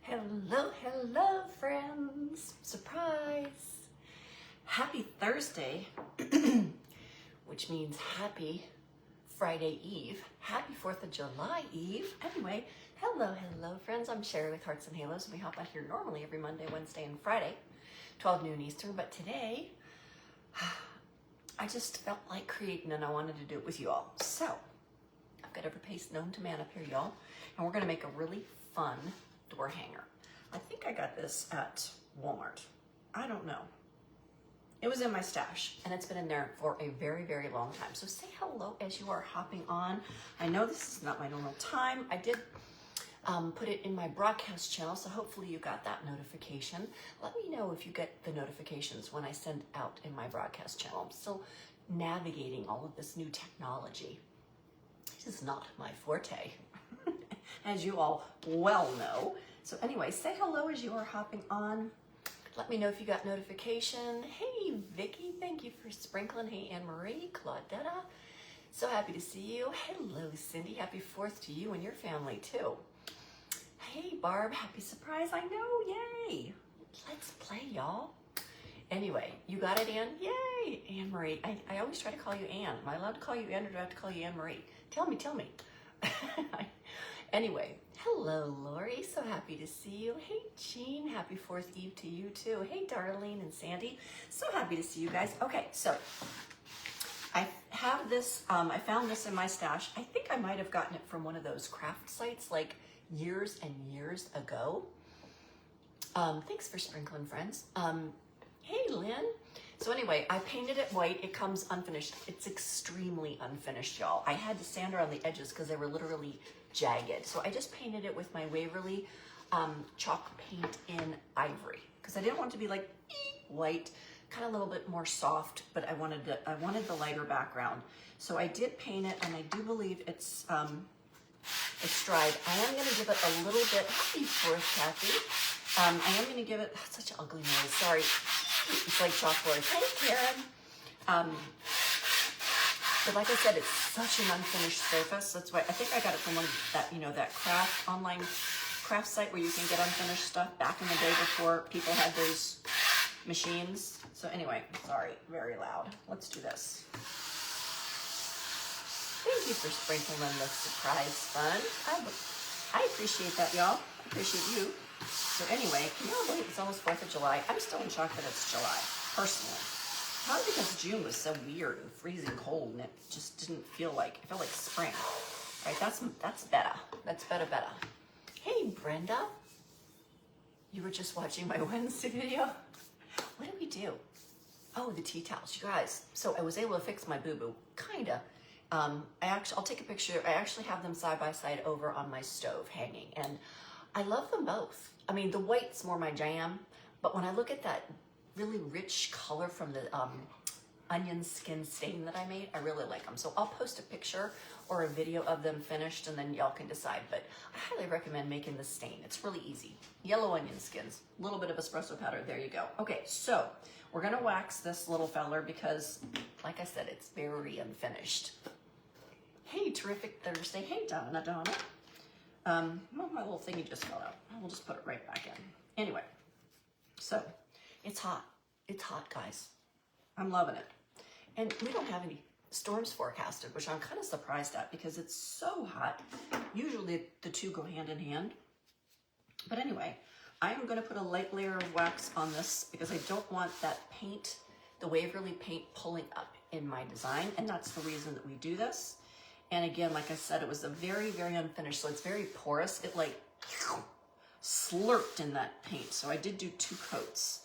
Hello, hello, friends. Surprise. Happy Thursday, which means happy Friday Eve. Happy 4th of July Eve. Anyway, hello, friends. I'm Sherry with Hearts and Halos, and we hop out here normally every Monday, Wednesday, and Friday, 12 noon Eastern. But today, I just felt like creating, and I wanted to do it with you all. So, I've got every paste known to man up here, y'all, and we're going to make a really fun door hanger. I think I got this at Walmart. I don't know. It was in my stash, and it's been in there for a very, very long time. So say hello as you are hopping on. I know this is not my normal time. I did put it in my broadcast channel, so hopefully you got that notification. Let me know if you get the notifications when I send out in my broadcast channel. I'm still navigating all of this new technology. This is not my forte, as you all well know. So anyway, say hello as you are hopping on. Let me know if you got notification. Hey, Vicky, thank you for sprinkling. Hey, Anne-Marie, Claudetta, so happy to see you. Hello, Cindy, happy 4th to you and your family too. Hey, Barb, happy surprise, I know, yay. Let's play, y'all. Anyway, you got it, Anne? Yay, Anne-Marie. I always try to call you Anne. Am I allowed to call you Anne, or do I have to call you Anne-Marie? Tell me. Anyway, hello, Lori. So happy to see you. Hey, Jean. Happy 4th Eve to you, too. Hey, Darlene and Sandy. So happy to see you guys. Okay, so I have this. I found this in my stash. I think I might have gotten it from one of those craft sites like years and years ago. Thanks for sprinkling, friends. Hey, Lynn. So anyway, I painted it white. It comes unfinished. It's extremely unfinished, y'all. I had to sand around the edges because they were literally jagged. So I just painted it with my Waverly chalk paint in ivory because I didn't want it to be like white, kind of a little bit more soft, but I wanted the lighter background. So I did paint it, and I do believe it's dried. I am going to give it a little bit. Happy 4th, Kathy. I am going to give it such an ugly noise. Sorry. It's like chalkboard. Hey, Karen. But like I said, it's such an unfinished surface. That's why I think I got it from one of that, that online craft site where you can get unfinished stuff back in the day before people had those machines. So anyway, sorry, very loud. Let's do this. Thank you for sprinkling the surprise fun. I appreciate that, y'all. I appreciate you. So anyway, can you all believe it's almost 4th of July? I'm still in shock that it's July, personally. Probably because June was so weird and freezing cold, and it just didn't feel like, it felt like spring. All right, that's better. That's better. Hey, Brenda. You were just watching my Wednesday video? What did we do? Oh, the tea towels, you guys. So I was able to fix my boo-boo, kinda. I'll take a picture. I actually have them side by side over on my stove hanging, and I love them both. I mean, the white's more my jam, but when I look at that really rich color from the onion skin stain that I made, I really like them. So I'll post a picture or a video of them finished, and then y'all can decide. But I highly recommend making the stain. It's really easy. Yellow onion skins, a little bit of espresso powder. There you go. Okay, so we're gonna wax this little feller because, like I said, it's very unfinished. Hey, terrific Thursday. Hey, Donna. Well, my little thingy just fell out. We'll just put it right back in. Anyway, so it's hot. It's hot, guys. I'm loving it. And we don't have any storms forecasted, which I'm kind of surprised at because it's so hot. Usually the two go hand in hand. But anyway, I am going to put a light layer of wax on this because I don't want that paint, the Waverly paint, pulling up in my design. And that's the reason that we do this. And again, like I said, it was a very, very unfinished, so it's very porous. It like slurped in that paint. So I did do 2 coats.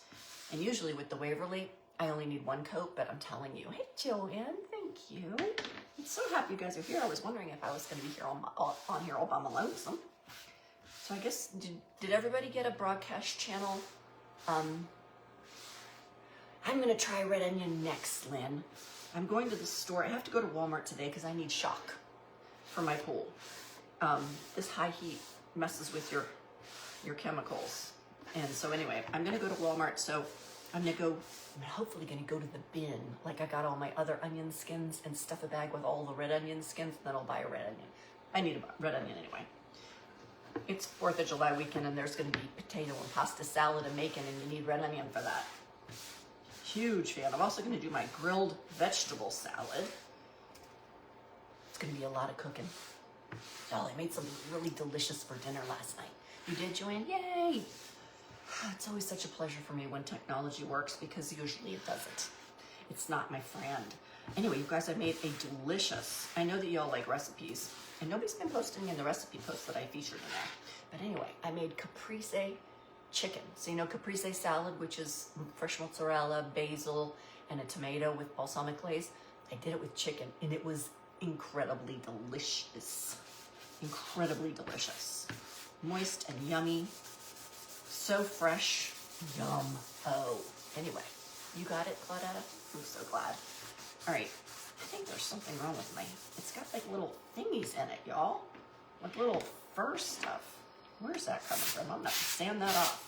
And usually with the Waverly, I only need 1 coat, but I'm telling you. Hey, Joanne, thank you. I'm so happy you guys are here. I was wondering if I was going to be here on here all by my lonesome. So I guess, did everybody get a broadcast channel? I'm going to try red onion next, Lynn. I'm going to the store. I have to go to Walmart today because I need shock for my pool. This high heat messes with your chemicals. And so anyway, I'm going to go to Walmart. So I'm hopefully going to go to the bin like I got all my other onion skins and stuff a bag with all the red onion skins. And then I'll buy a red onion. I need a red onion anyway. It's 4th of July weekend and there's going to be potato and pasta salad and bacon and you need red onion for that. Huge fan. I'm also going to do my grilled vegetable salad. It's going to be a lot of cooking. Y'all, I made something really delicious for dinner last night. You did, Joanne? Yay! It's always such a pleasure for me when technology works because usually it doesn't. It's not my friend. Anyway, you guys, I made a delicious, I know that y'all like recipes, and nobody's been posting in the recipe posts that I featured in there. But anyway, I made caprese chicken. So you know caprese salad, which is fresh mozzarella, basil, and a tomato with balsamic glaze. I did it with chicken, and it was incredibly delicious. Incredibly delicious. Moist and yummy. So fresh. Yum. Oh. Anyway, you got it, Claudetta? I'm so glad. All right. I think there's something wrong with my, it's got like little thingies in it, y'all. Like little fur stuff. Where's that coming from? I'm gonna have to sand that off.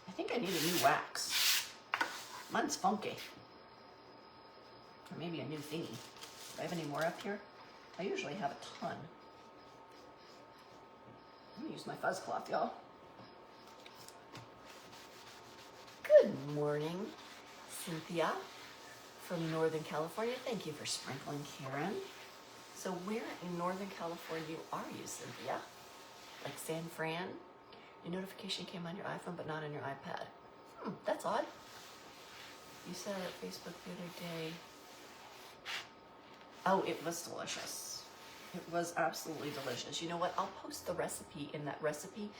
I think I need a new wax. Mine's funky. Or maybe a new thingy. Do I have any more up here? I usually have a ton. I'm gonna use my fuzz cloth, y'all. Good morning, Cynthia from Northern California. Thank you for sprinkling, Karen. So where in Northern California are you, Cynthia? Like San Fran? Your notification came on your iPhone but not on your iPad. That's odd. You said it at Facebook the other day. Oh, it was delicious. It was absolutely delicious. You know what? I'll post the recipe in that recipe.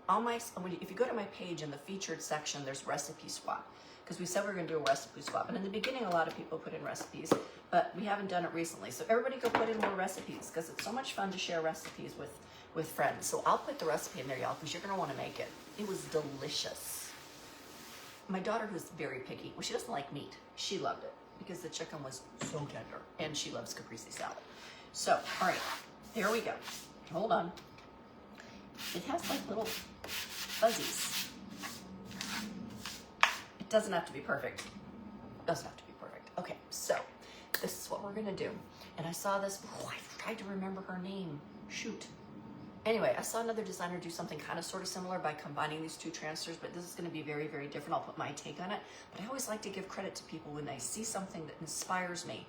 If you go to my page in the featured section, there's recipe swap. Because we said we were going to do a recipe swap. And in the beginning, a lot of people put in recipes, but we haven't done it recently. So everybody go put in more recipes because it's so much fun to share recipes with friends. So I'll put the recipe in there, y'all, because you're going to want to make it. It was delicious. My daughter, who's very picky, well, she doesn't like meat. She loved it because the chicken was so tender, and she loves caprese salad. So, all right, there we go. Hold on. It has like little fuzzies. It doesn't have to be perfect. It doesn't have to be perfect. Okay, so this is what we're gonna do. And I saw this, I tried to remember her name. Shoot. Anyway, I saw another designer do something kind of sort of similar by combining these two transfers, but this is gonna be very, very different. I'll put my take on it. But I always like to give credit to people when they see something that inspires me.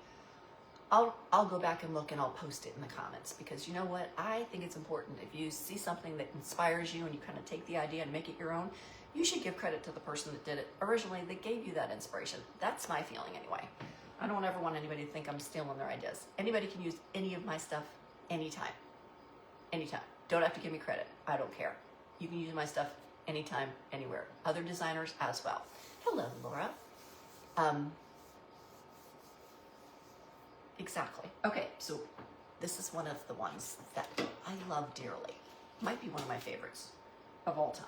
I'll go back and look and I'll post it in the comments because you know what? I think it's important if you see something that inspires you and you kind of take the idea and make it your own, you should give credit to the person that did it originally that gave you that inspiration. That's my feeling anyway. I don't ever want anybody to think I'm stealing their ideas. Anybody can use any of my stuff anytime. Anytime. Don't have to give me credit. I don't care. You can use my stuff anytime, anywhere. Other designers as well. Hello, Laura. Exactly. Okay, so this is one of the ones that I love dearly. Might be one of my favorites of all time.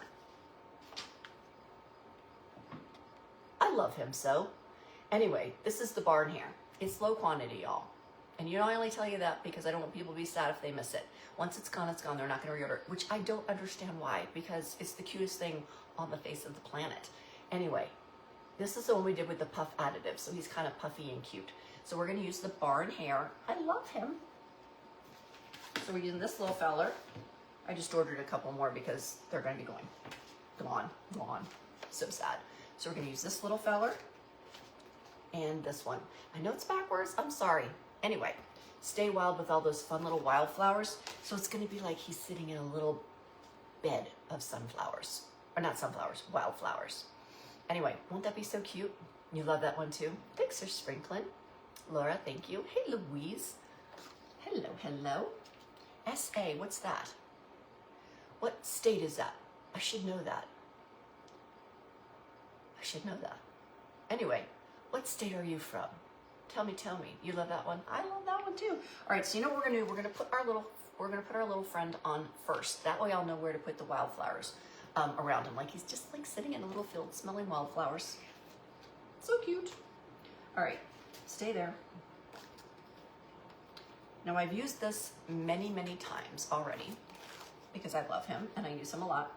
I love him so. Anyway, this is the barn hair. It's low quantity, y'all. And you know, I only tell you that because I don't want people to be sad if they miss it. Once it's gone, it's gone. They're not going to reorder it, which I don't understand why, because it's the cutest thing on the face of the planet. Anyway, this is the one we did with the puff additive, so he's kind of puffy and cute. So we're going to use the barn hair. I love him. So we're using this little feller. I just ordered a couple more because they're going to be gone. So sad. So we're going to use this little feller and this one. I know it's backwards. I'm sorry. Anyway, stay wild with all those fun little wildflowers. So it's going to be like he's sitting in a little bed of sunflowers. Or not sunflowers, wildflowers. Anyway, won't that be so cute? You love that one too? Thanks for sprinkling. Laura, thank you. Hey, Louise. Hello, hello. SA, what's that? What state is that? I should know that. I should know that. Anyway, what state are you from? Tell me. You love that one? I love that one too. All right, so you know what we're gonna do? We're gonna put our little friend on first. That way I'll know where to put the wildflowers around him. Like he's just like sitting in a little field smelling wildflowers. So cute. All right. Stay there. Now I've used this many, many times already because I love him and I use him a lot.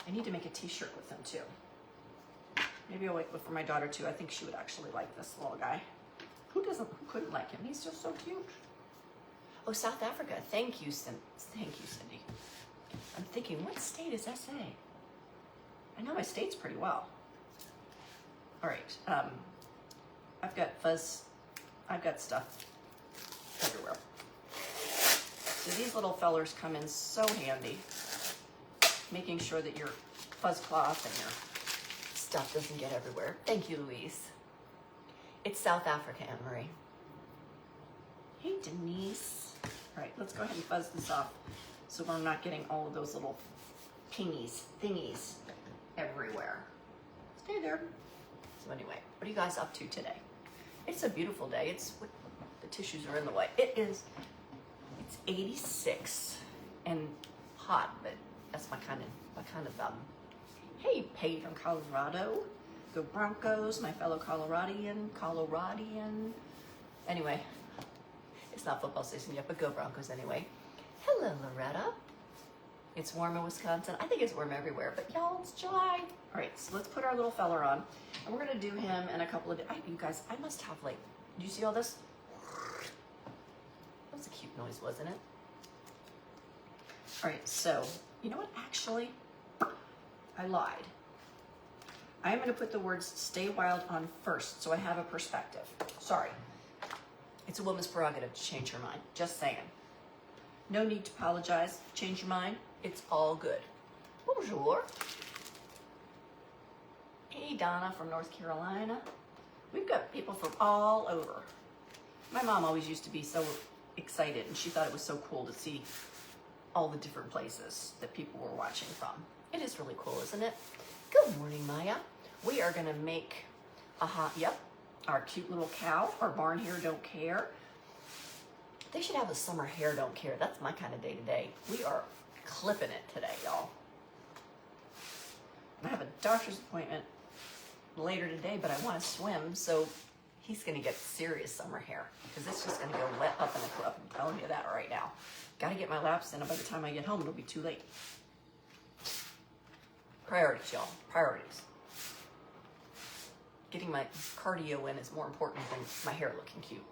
I need to make a t-shirt with him too. Maybe I'll make one for my daughter too. I think she would actually like this little guy. Who couldn't like him? He's just so cute. Oh, South Africa. Thank you, Thank you, Cindy. I'm thinking, what state is SA? I know my states pretty well. All right. I've got stuff everywhere. So these little fellers come in so handy, making sure that your fuzz cloth and your stuff doesn't get everywhere. Thank you, Louise. It's South Africa, Anne-Marie. Hey, Denise. All right, let's go ahead and fuzz this off so we're not getting all of those little thingies everywhere. Stay there. So anyway, what are you guys up to today? It's a beautiful day. The tissues are in the way. It's 86 and hot, but that's my kind of hey, Paige from Colorado. Go Broncos, my fellow Coloradian. Anyway, it's not football season yet, but go Broncos anyway. Hello, Loretta. It's warm in Wisconsin. I think it's warm everywhere, but y'all, it's July. All right, so let's put our little feller on, and we're gonna do him in a couple of, you guys, I must have like, do you see all this? That was a cute noise, wasn't it? All right, so, you know what, actually, I lied. I am gonna put the words stay wild on first, so I have a perspective. Sorry. It's a woman's prerogative to change her mind, just saying. No need to apologize, change your mind, it's all good. Bonjour. Hey, Donna from North Carolina. We've got people from all over. My mom always used to be so excited, and she thought it was so cool to see all the different places that people were watching from. It is really cool, isn't it? Good morning, Maya. We are gonna make our cute little cow, our barn hair don't care. They should have a summer hair don't care. That's my kind of day today. We are clipping it today, y'all. I have a doctor's appointment later today, but I want to swim, so he's gonna get serious summer hair because it's just gonna go wet up in the clip. I'm telling you that right now. Gotta get my laps in, and by the time I get home, it'll be too late. Priorities, y'all, priorities. Getting my cardio in is more important than my hair looking cute.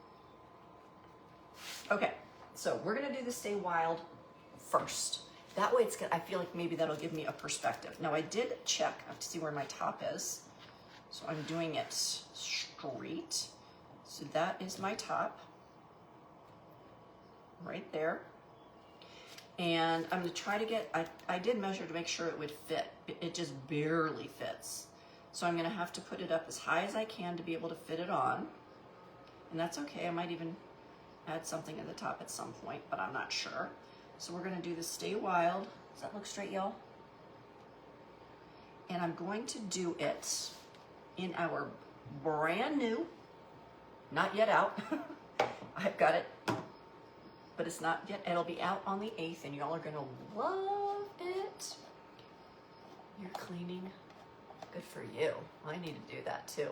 Okay, so we're gonna do the stay wild first. That way I feel like maybe that'll give me a perspective. Now I did check, I have to see where my top is. So I'm doing it straight. So that is my top, right there. And I'm gonna try to get, I did measure to make sure it would fit. It just barely fits. So I'm gonna have to put it up as high as I can to be able to fit it on. And that's okay, I might even add something at the top at some point, but I'm not sure. So we're gonna do the Stay Wild. Does that look straight, y'all? And I'm going to do it in our brand new, not yet out. I've got it, but it's not yet. It'll be out on the 8th, and y'all are gonna love it. You're cleaning. Good for you. I need to do that too.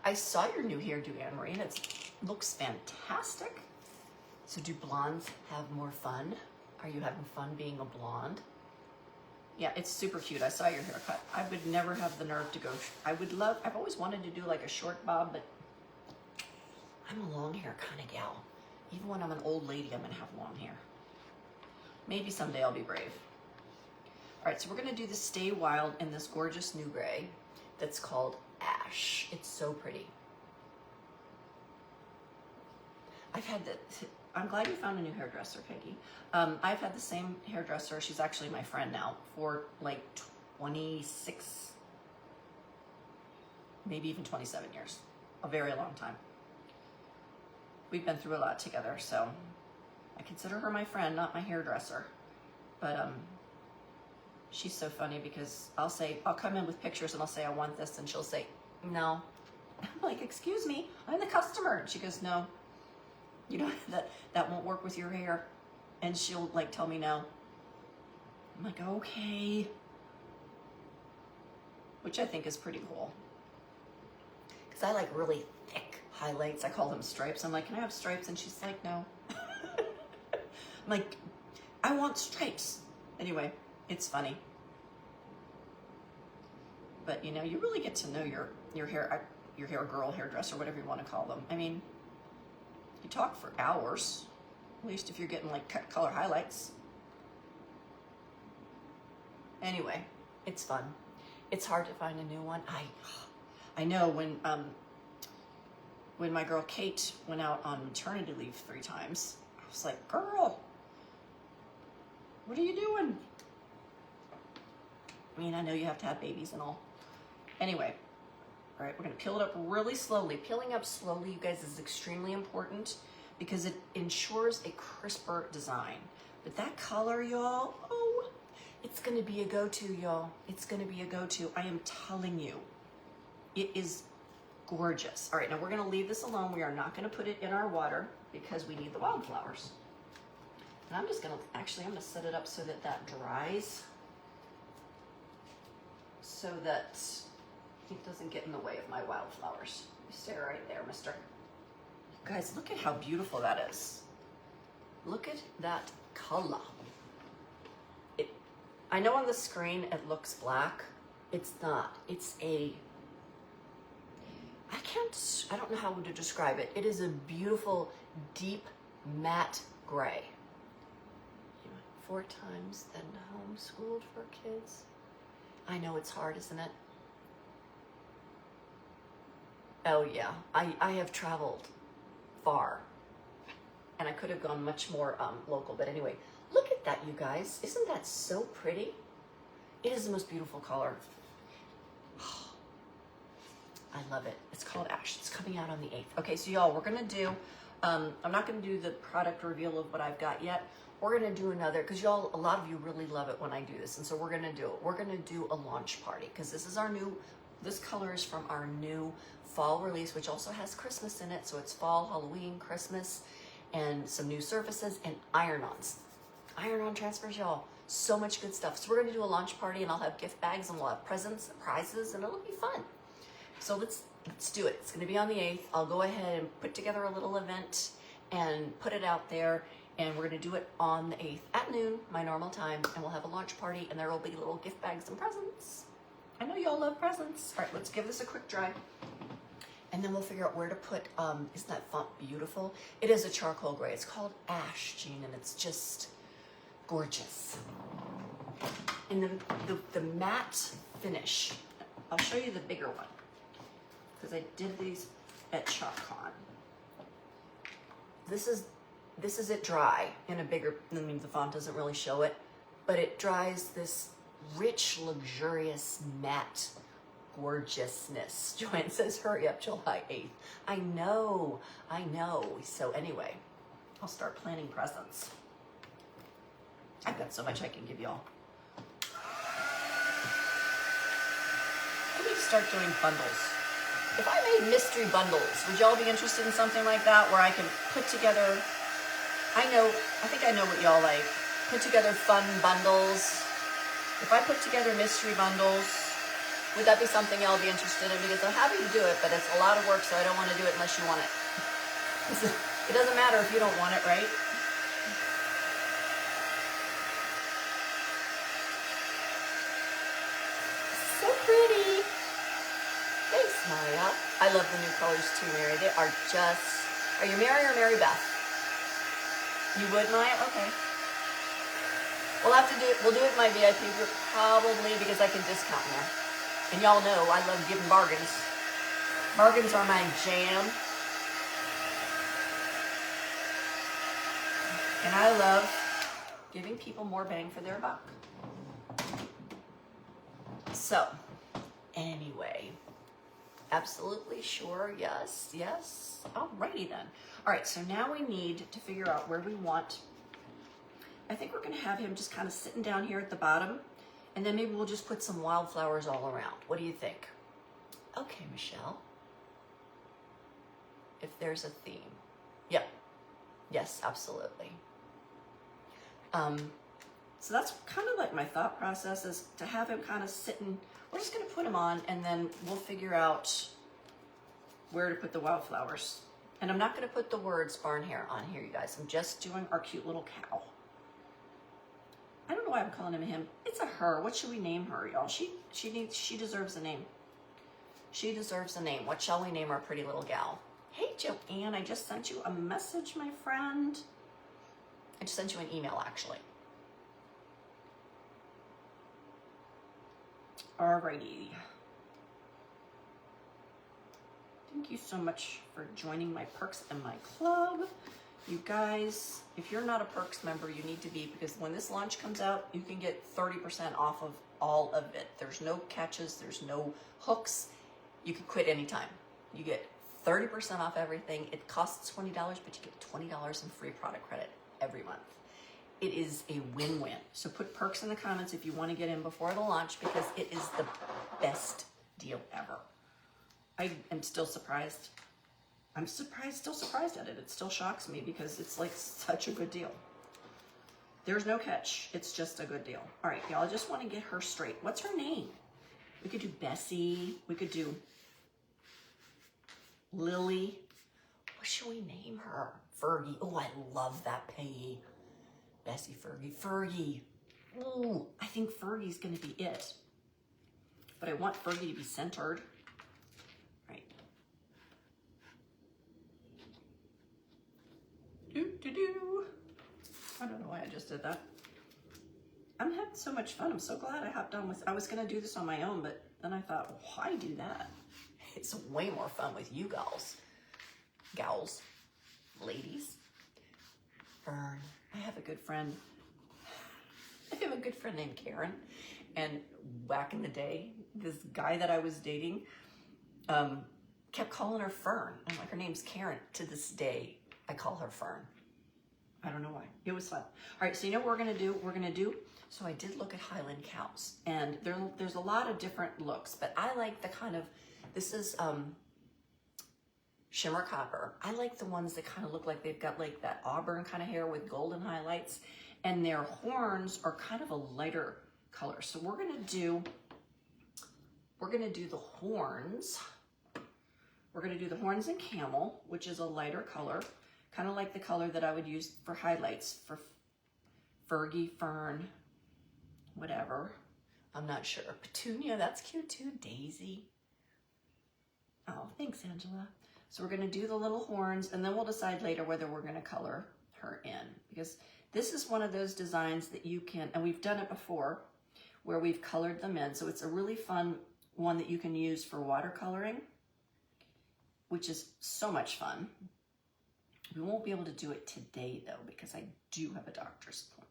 I saw your new hairdo, Anne-Marie, and it looks fantastic. So do blondes have more fun? Are you having fun being a blonde? Yeah, it's super cute. I saw your haircut. I would never have the nerve to go. I've always wanted to do like a short bob, but I'm a long hair kind of gal. Even when I'm an old lady, I'm gonna have long hair. Maybe someday I'll be brave. All right, so we're gonna do the Stay Wild in this gorgeous new gray that's called Ash. It's so pretty. I'm glad you found a new hairdresser, Peggy. I've had the same hairdresser, she's actually my friend now, for like 26, maybe even 27 years. A very long time. We've been through a lot together, so I consider her my friend, not my hairdresser. But she's so funny because I'll come in with pictures and I'll say, I want this, and she'll say, no. I'm like, excuse me, I'm the customer. And she goes, no, you know, that won't work with your hair. And she'll like tell me no. I'm like, okay. Which I think is pretty cool. Because I like really thick highlights. I call them stripes. I'm like, can I have stripes? And she's like, no. I'm like, I want stripes. Anyway, it's funny. But you know, you really get to know your hair girl, hairdresser, whatever you want to call them. I mean, You talk for hours, at least if you're getting like color highlights. Anyway, it's fun. It's hard to find a new one. I know when my girl Kate went out on maternity leave 3 times, I was like, girl, what are you doing? I mean, I know you have to have babies and all. Anyway, all right, we're gonna peel it up really slowly. Peeling up slowly, you guys, is extremely important because it ensures a crisper design. But that color, y'all, oh, it's gonna be a go-to, y'all. It's gonna be a go-to, I am telling you. It is gorgeous. All right, now we're gonna leave this alone. We are not gonna put it in our water because we need the wildflowers. And I'm just gonna, actually, I'm gonna set it up so that that dries so that it doesn't get in the way of my wildflowers. You stay right there, mister. You guys, look at how beautiful that is. Look at that color. I know on the screen it looks black. It's not. It's a, I don't know how to describe it. It is a beautiful, deep, matte gray. 4 times than homeschooled for kids. I know it's hard, isn't it? Oh yeah, I have traveled far and I could have gone much more local, but anyway, look at that, you guys. Isn't that so pretty? It is the most beautiful color. Oh, I love it. It's called Ash. It's coming out on the 8th. Okay, so y'all, we're gonna do, I'm not gonna do the product reveal of what I've got yet. We're gonna do another, because y'all, a lot of you really love it when I do this, and so we're gonna do it. We're gonna do a launch party, because this is our new, this color is from our new fall release, which also has Christmas in it, so it's fall, Halloween, Christmas, and some new surfaces, and iron-ons. Iron-on transfers, y'all. So much good stuff. So we're gonna do a launch party, and I'll have gift bags, and we'll have presents, prizes, and it'll be fun. So let's do it. It's gonna be on the 8th. I'll go ahead and put together a little event and put it out there. And we're gonna do it on the 8th at noon, my normal time, and we'll have a launch party, and there will be little gift bags and presents. I know y'all love presents. All right, let's give this a quick dry. And then we'll figure out where to put, isn't that font beautiful? It is a charcoal gray. It's called Ash, Jean, and it's just gorgeous. And the matte finish, I'll show you the bigger one, because I did these at ChalkCon. This is it dry in a bigger, I mean, the font doesn't really show it, but it dries this rich, luxurious, matte gorgeousness. Joanne says, hurry up, July 8th. I know. So anyway, I'll start planning presents. I've got so much I can give y'all. I need to start doing bundles. If I made mystery bundles, would y'all be interested in something like that where I can put together, I think I know what y'all like. Put together fun bundles. If I put together mystery bundles, would that be something y'all be interested in? Because I'm happy to do it, but it's a lot of work, so I don't want to do it unless you want it. It doesn't matter if you don't want it, right? So pretty. Thanks, Maya. I love the new colors too, Mary. They are just, are you Mary or Mary Beth? You would, Maya? Okay. We'll have to do it. We'll do it in my VIP group probably because I can discount there. And y'all know I love giving bargains. Bargains are my jam. And I love giving people more bang for their buck. So, anyway, absolutely sure, yes. Alrighty then. All right, so now we need to figure out where we want. I think we're gonna have him just kind of sitting down here at the bottom, and then maybe we'll just put some wildflowers all around. What do you think? Okay, Michelle. If there's a theme. Yep. Yes, absolutely. So that's kind of like my thought process is to have him kind of sitting. We're just gonna put him on, and then we'll figure out where to put the wildflowers. And I'm not gonna put the words barn hair on here, you guys. I'm just doing our cute little cow. I don't know why I'm calling him a him. It's a her. What should we name her, y'all? She deserves a name. She deserves a name. What shall we name our pretty little gal? Hey, Joanne, I just sent you a message, my friend. I just sent you an email, actually. Alrighty. Thank you so much for joining my perks and my club. You guys, if you're not a perks member, you need to be, because when this launch comes out, you can get 30% off of all of it. There's no catches, there's no hooks. You can quit anytime. You get 30% off everything. It costs $20, but you get $20 in free product credit every month. It is a win-win. So put perks in the comments if you want to get in before the launch, because it is the best deal ever. I am still surprised. I'm still surprised at it. It still shocks me because it's like such a good deal. There's no catch. It's just a good deal. All right, y'all, I just want to get her straight. What's her name? We could do Bessie. We could do Lily. What should we name her? Fergie. Oh, I love that payee. Bessie, Fergie, Fergie. Ooh, I think Fergie's going to be it. But I want Fergie to be centered. Right. Do. I don't know why I just did that. I'm having so much fun. I'm so glad I hopped on with, I was going to do this on my own, but then I thought, well, why do that? It's way more fun with you gals, ladies. Fern. I have a good friend. Named Karen. And back in the day, this guy that I was dating kept calling her Fern. I'm like, her name's Karen. To this day, I call her Fern. I don't know why. It was fun. All right, so you know what we're going to do? So I did look at Highland Cows. And there's a lot of different looks. But I like the kind of, this is shimmer copper. I like the ones that kind of look like they've got like that auburn kind of hair with golden highlights, and their horns are kind of a lighter color. So we're gonna do the horns. We're gonna do the horns in camel, which is a lighter color, kind of like the color that I would use for highlights for Fergie, Fern, whatever. I'm not sure. Petunia, that's cute too. Daisy. Oh, thanks, Angela. So we're gonna do the little horns, and then we'll decide later whether we're gonna color her in, because this is one of those designs that you can, and we've done it before, where we've colored them in. So it's a really fun one that you can use for watercoloring, which is so much fun. We won't be able to do it today though, because I do have a doctor's appointment.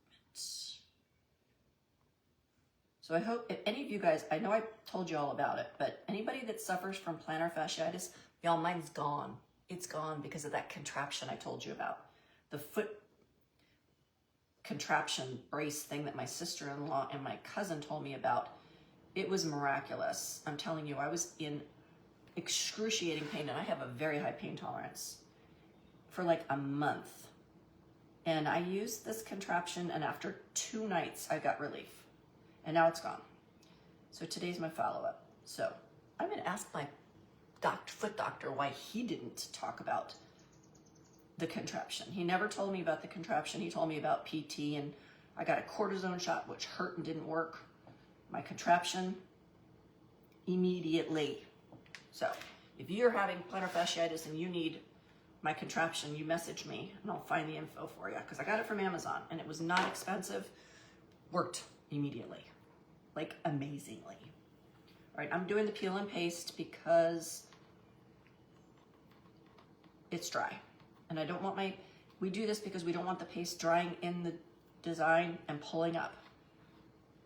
So I hope, if any of you guys, I know I told you all about it, but anybody that suffers from plantar fasciitis, y'all, mine's gone. It's gone because of that contraption I told you about. The foot contraption brace thing that my sister-in-law and my cousin told me about. It was miraculous. I'm telling you, I was in excruciating pain, and I have a very high pain tolerance, for like a month. And I used this contraption, and after 2 nights, I got relief. And now it's gone. So today's my follow-up. So I'm gonna ask my foot doctor why he didn't talk about the contraption. He never told me about the contraption. He told me about PT, and I got a cortisone shot, which hurt and didn't work. My contraption, immediately. So if you're having plantar fasciitis and you need my contraption, you message me and I'll find the info for you, because I got it from Amazon and it was not expensive. Worked immediately, like amazingly. All right, I'm doing the peel and paste because it's dry. And I don't want we do this because we don't want the paste drying in the design and pulling up,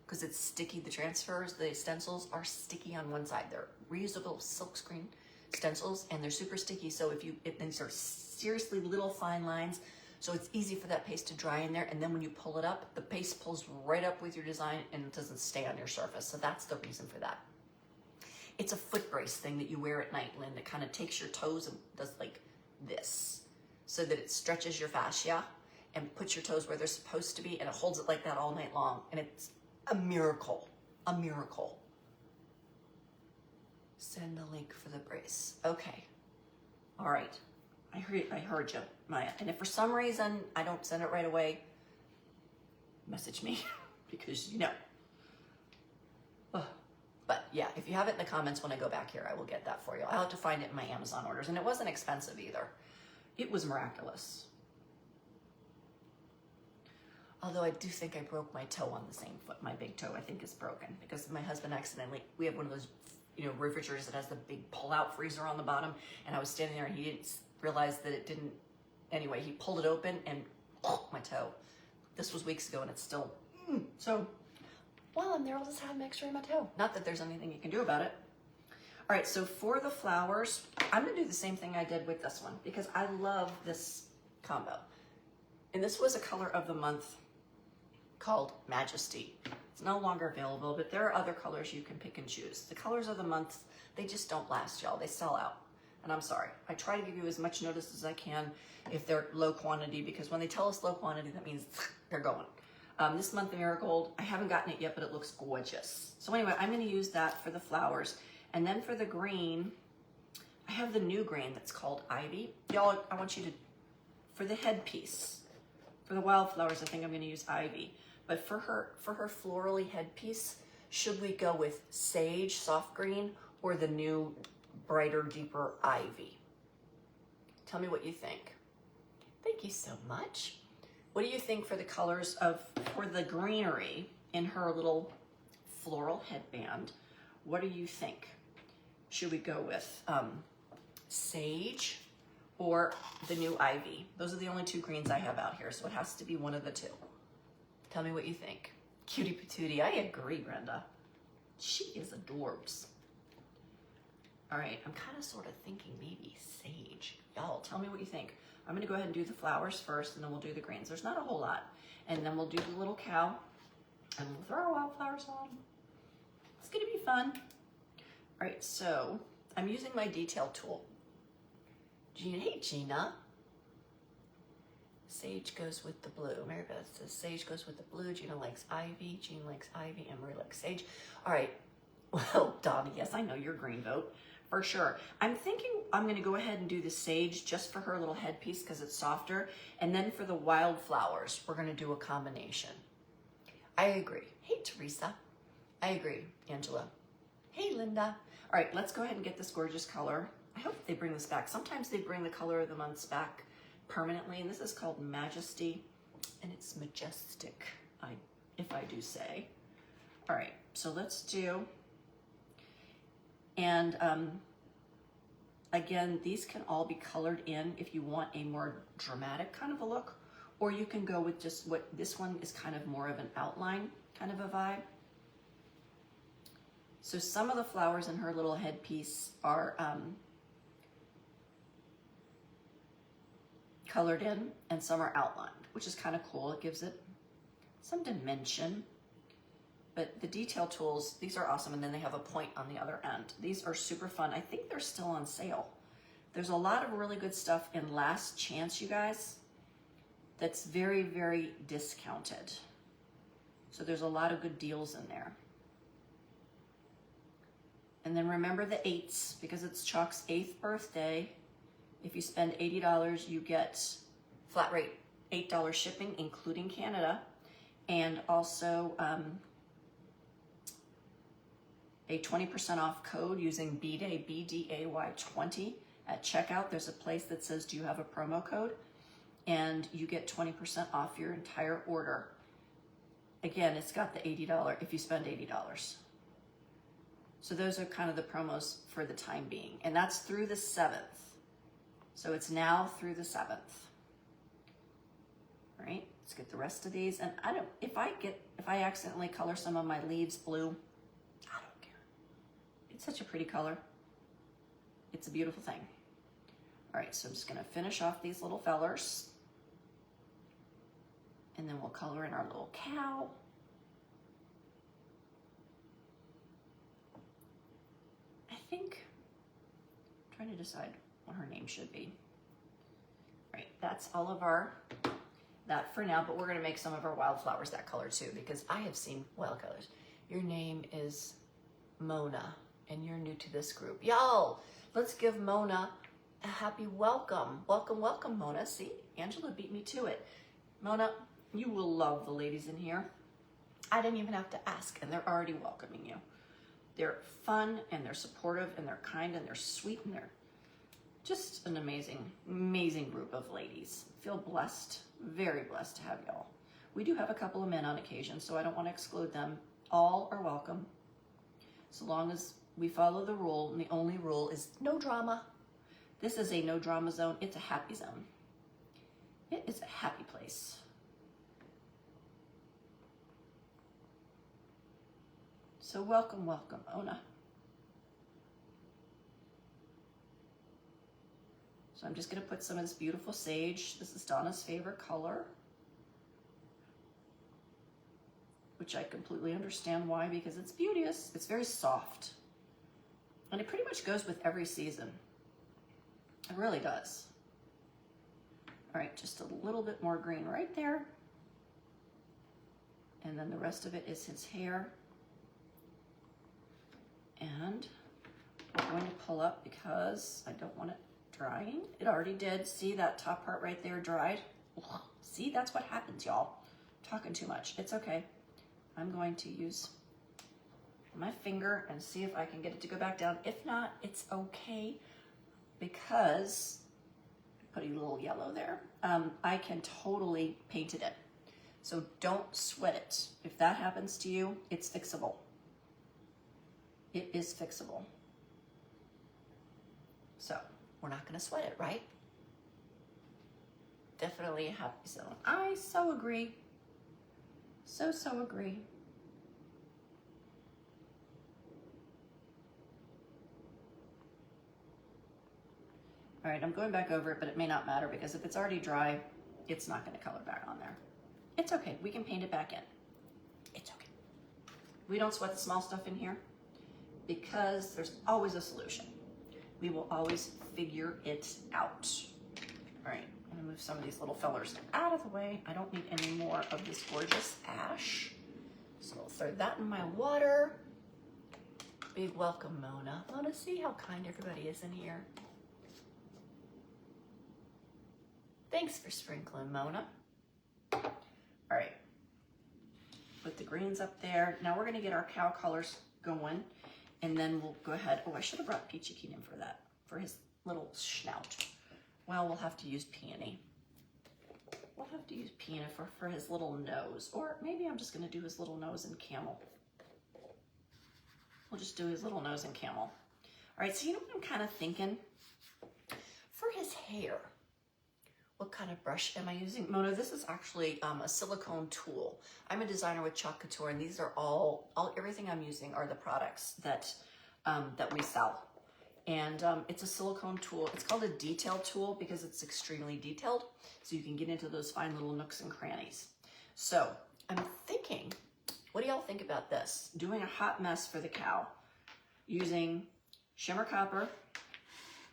because it's sticky. The transfers, the stencils are sticky on one side. They're reusable silkscreen stencils and they're super sticky. So these are seriously little fine lines. So it's easy for that paste to dry in there. And then when you pull it up, the paste pulls right up with your design and it doesn't stay on your surface. So that's the reason for that. It's a foot brace thing that you wear at night, Lynn, that kind of takes your toes and does like this, so that it stretches your fascia and puts your toes where they're supposed to be, and it holds it like that all night long. And it's a miracle, a miracle. Send the link for the brace. Okay, all right. I heard you, Maya. And if for some reason I don't send it right away, message me because you know. But yeah, if you have it in the comments when I go back here, I will get that for you. I'll have to find it in my Amazon orders. And it wasn't expensive either. It was miraculous. Although I do think I broke my toe on the same foot. My big toe, I think, is broken because my husband accidentally, we have one of those, refrigerators that has the big pull-out freezer on the bottom. And I was standing there and he didn't realize that it didn't. Anyway, he pulled it open and my toe. This was weeks ago and it's still, so while I'm there, I'll just have an X-ray of my toe. Not that there's anything you can do about it. All right, so for the flowers, I'm gonna do the same thing I did with this one because I love this combo. And this was a color of the month called Majesty. It's no longer available, but there are other colors you can pick and choose. The colors of the month, they just don't last, y'all. They sell out. And I'm sorry. I try to give you as much notice as I can if they're low quantity, because when they tell us low quantity, that means they're going. This month, the Marigold, I haven't gotten it yet, but it looks gorgeous. So anyway, I'm going to use that for the flowers. And then for the green, I have the new green that's called Ivy. Y'all, I want you to, for the headpiece, for the wildflowers, I think I'm going to use Ivy. But for her florally headpiece, should we go with Sage, soft green, or the new brighter, deeper Ivy? Tell me what you think. Thank you so much. What do you think for the colors for the greenery in her little floral headband? What do you think? Should we go with Sage or the new Ivy? Those are the only two greens I have out here, so it has to be one of the two. Tell me what you think. Cutie patootie, I agree, Brenda. She is adorbs. All right, I'm kind of sort of thinking maybe Sage. Y'all, tell me what you think. I'm gonna go ahead and do the flowers first, and then we'll do the greens. There's not a whole lot. And then we'll do the little cow, and we'll throw our wildflowers on. It's gonna be fun. All right, so I'm using my detail tool. Gina, hey Gina. Sage goes with the blue. Mary Beth says Sage goes with the blue. Gina likes Ivy. Jean likes Ivy. And Marie likes Sage. All right. Well, Donna, yes, I know your green vote for sure. I'm thinking I'm going to go ahead and do the Sage just for her little headpiece because it's softer. And then for the wildflowers, we're going to do a combination. I agree. Hey, Teresa. I agree, Angela. Hey, Linda. All right, let's go ahead and get this gorgeous color. I hope they bring this back. Sometimes they bring the color of the months back permanently, and this is called Majesty, and it's majestic, if I do say. All right, so let's do, and again, these can all be colored in if you want a more dramatic kind of a look, or you can go with just what this one is kind of more of an outline kind of a vibe. So some of the flowers in her little headpiece are colored in and some are outlined, which is kind of cool. It gives it some dimension. But the detail tools, these are awesome. And then they have a point on the other end. These are super fun. I think they're still on sale. There's a lot of really good stuff in Last Chance, you guys, that's very, very discounted. So there's a lot of good deals in there. And then remember the 8s, because it's Chalk's 8th birthday. If you spend $80, you get flat rate $8 shipping, including Canada, and also a 20% off code using BDAY, BDAY20 at checkout. There's a place that says, do you have a promo code? And you get 20% off your entire order. Again, it's got the $80 if you spend $80. So those are kind of the promos for the time being. And that's through the 7th. So it's now through the 7th. All right, let's get the rest of these. And if I accidentally color some of my leaves blue, I don't care. It's such a pretty color. It's a beautiful thing. All right, so I'm just gonna finish off these little fellers. And then we'll color in our little cow. I think, I'm trying to decide what her name should be. Right, that's all of that for now, but we're gonna make some of our wildflowers that color too, because I have seen wild colors. Your name is Mona, and you're new to this group. Y'all, let's give Mona a happy welcome. Welcome, welcome, Mona. See, Angela beat me to it. Mona, you will love the ladies in here. I didn't even have to ask, and they're already welcoming you. They're fun and they're supportive and they're kind and they're sweet and they're just an amazing, amazing group of ladies. Feel blessed, very blessed to have y'all. We do have a couple of men on occasion, so I don't want to exclude them. All are welcome, so long as we follow the rule, and the only rule is no drama. This is a no drama zone. It's a happy zone. It is a happy place. So welcome, welcome, Ona. So I'm just gonna put some of this beautiful sage. This is Donna's favorite color, which I completely understand why, because it's beauteous. It's very soft. And it pretty much goes with every season. It really does. All right, just a little bit more green right there. And then the rest of it is his hair. And we're going to pull up because I don't want it drying. It already did. See that top part right there dried? Ugh. See, that's what happens, y'all. Talking too much. It's okay. I'm going to use my finger and see if I can get it to go back down. If not, it's okay, because I put a little yellow there. I can totally paint it in. So don't sweat it. If that happens to you, it's fixable. It is fixable. So we're not gonna sweat it, right? Definitely a happy zone. I so agree. So agree. All right, I'm going back over it, but it may not matter because if it's already dry, it's not gonna color back on there. It's okay, we can paint it back in. It's okay. We don't sweat the small stuff in here because there's always a solution. We will always figure it out. All right, I'm gonna move some of these little fellers out of the way. I don't need any more of this gorgeous ash. So I'll throw that in my water. Big welcome, Mona. Mona, see how kind everybody is in here. Thanks for sprinkling, Mona. All right, put the greens up there. Now we're gonna get our cow colors going, and then we'll go ahead. Oh, I should have brought Peachy Keen in for that, for his little snout. Well, we'll have to use peony. We'll have to use peony for his little nose, or maybe I'm just gonna do his little nose in camel. We'll just do his little nose in camel. All right, so you know what I'm kind of thinking? For his hair, what kind of brush am I using? Mona, this is actually a silicone tool. I'm a designer with Chalk Couture, and these are everything I'm using are the products that we sell. And it's a silicone tool. It's called a detail tool because it's extremely detailed, so you can get into those fine little nooks and crannies. So I'm thinking, what do y'all think about this? Doing a hot mess for the cow using shimmer copper.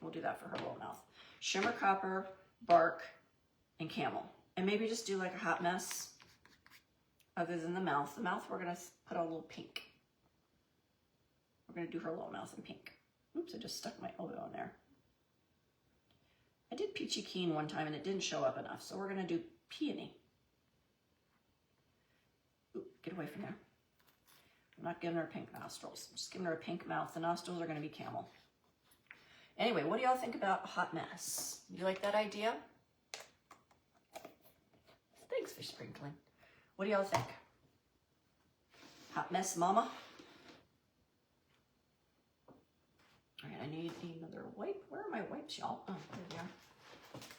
We'll do that for her little mouth. Shimmer copper, bark, and camel. And maybe just do like a hot mess other than the mouth. The mouth, we're gonna put a little pink. We're gonna do her little mouth in pink. Oops, I just stuck my elbow in there. I did Peachy Keen one time and it didn't show up enough, so we're gonna do peony. Ooh, get away from there. I'm not giving her pink nostrils. I'm just giving her a pink mouth. The nostrils are gonna be camel. Anyway, what do y'all think about a hot mess? You like that idea? Thanks for sprinkling. What do y'all think? Hot mess, mama? All right, I need another wipe. Where are my wipes, y'all? Oh, there they are.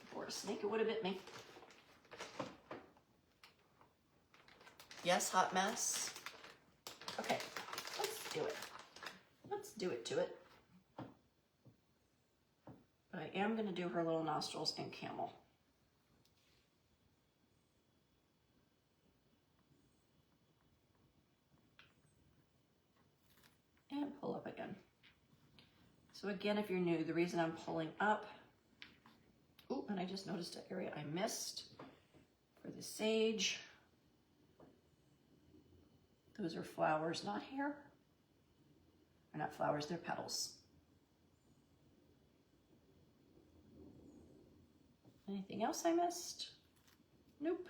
Before a snake, it would have bit me. Yes, hot mess. Okay, let's do it. Let's do it to it. But I am gonna do her little nostrils in camel. And pull up again. So again, if you're new, the reason I'm pulling up, ooh, and I just noticed an area I missed for the sage. Those are flowers, not hair. They're not flowers, they're petals. Anything else I missed? Nope.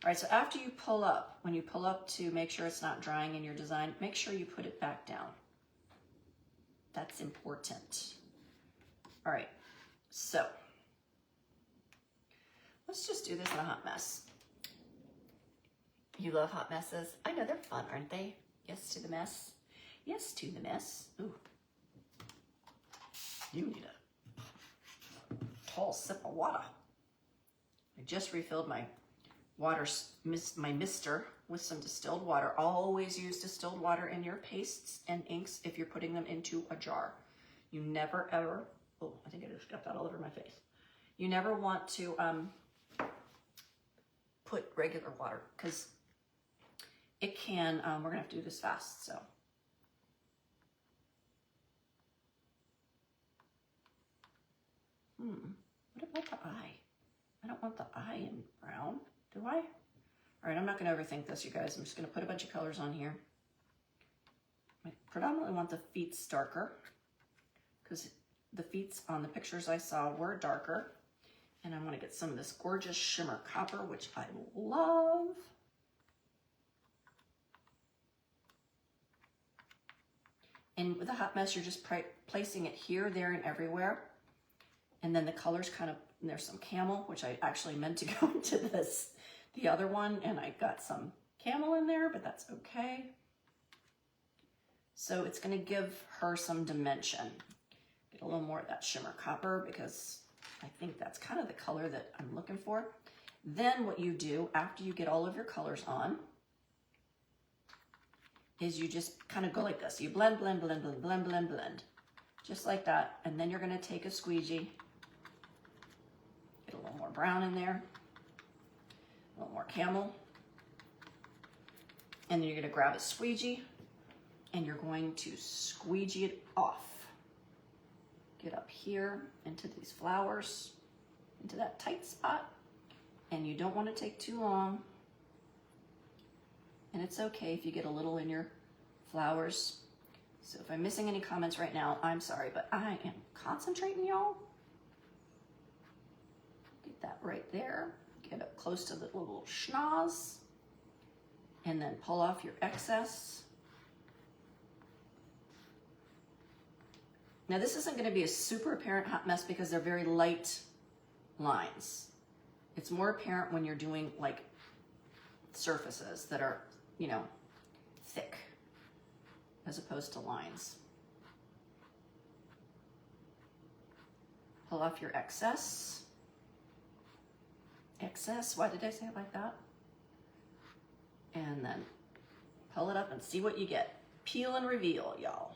All right, so after you pull up, when you pull up to make sure it's not drying in your design, make sure you put it back down. That's important. All right, so let's just do this in a hot mess. You love hot messes? I know they're fun, aren't they? Yes to the mess. Yes to the mess. Ooh. You need a tall sip of water. I just refilled my water, my mister with some distilled water. Always use distilled water in your pastes and inks if you're putting them into a jar. You never ever, oh, I think I just got that all over my face. You never want to put regular water because it can, we're gonna have to do this fast, so. What about the eye? I don't want the eye in brown, do I? All right, I'm not gonna overthink this, you guys. I'm just gonna put a bunch of colors on here. I predominantly want the feet darker because the feet on the pictures I saw were darker. And I wanna get some of this gorgeous shimmer copper, which I love. And with a hot mess, you're just placing it here, there, and everywhere. And then the colors kind of, there's some camel, which I actually meant to go into this, the other one, and I got some camel in there, but that's okay. So it's gonna give her some dimension. Get a little more of that shimmer copper because I think that's kind of the color that I'm looking for. Then what you do after you get all of your colors on is you just kind of go like this. You blend, blend, blend, blend, blend, blend, blend. Just like that. And then you're gonna take a squeegee, get a little more brown in there, a little more camel. And then you're gonna grab a squeegee and you're going to squeegee it off. Get up here into these flowers, into that tight spot. And you don't wanna take too long. And it's okay if you get a little in your flowers. So if I'm missing any comments right now, I'm sorry, but I am concentrating, y'all. Get that right there. Get up close to the little schnoz. And then pull off your excess. Now this isn't gonna be a super apparent hot mess because they're very light lines. It's more apparent when you're doing like surfaces that are, you know, thick as opposed to lines. Pull off your excess. Excess, why did I say it like that? And then pull it up and see what you get. Peel and reveal, y'all.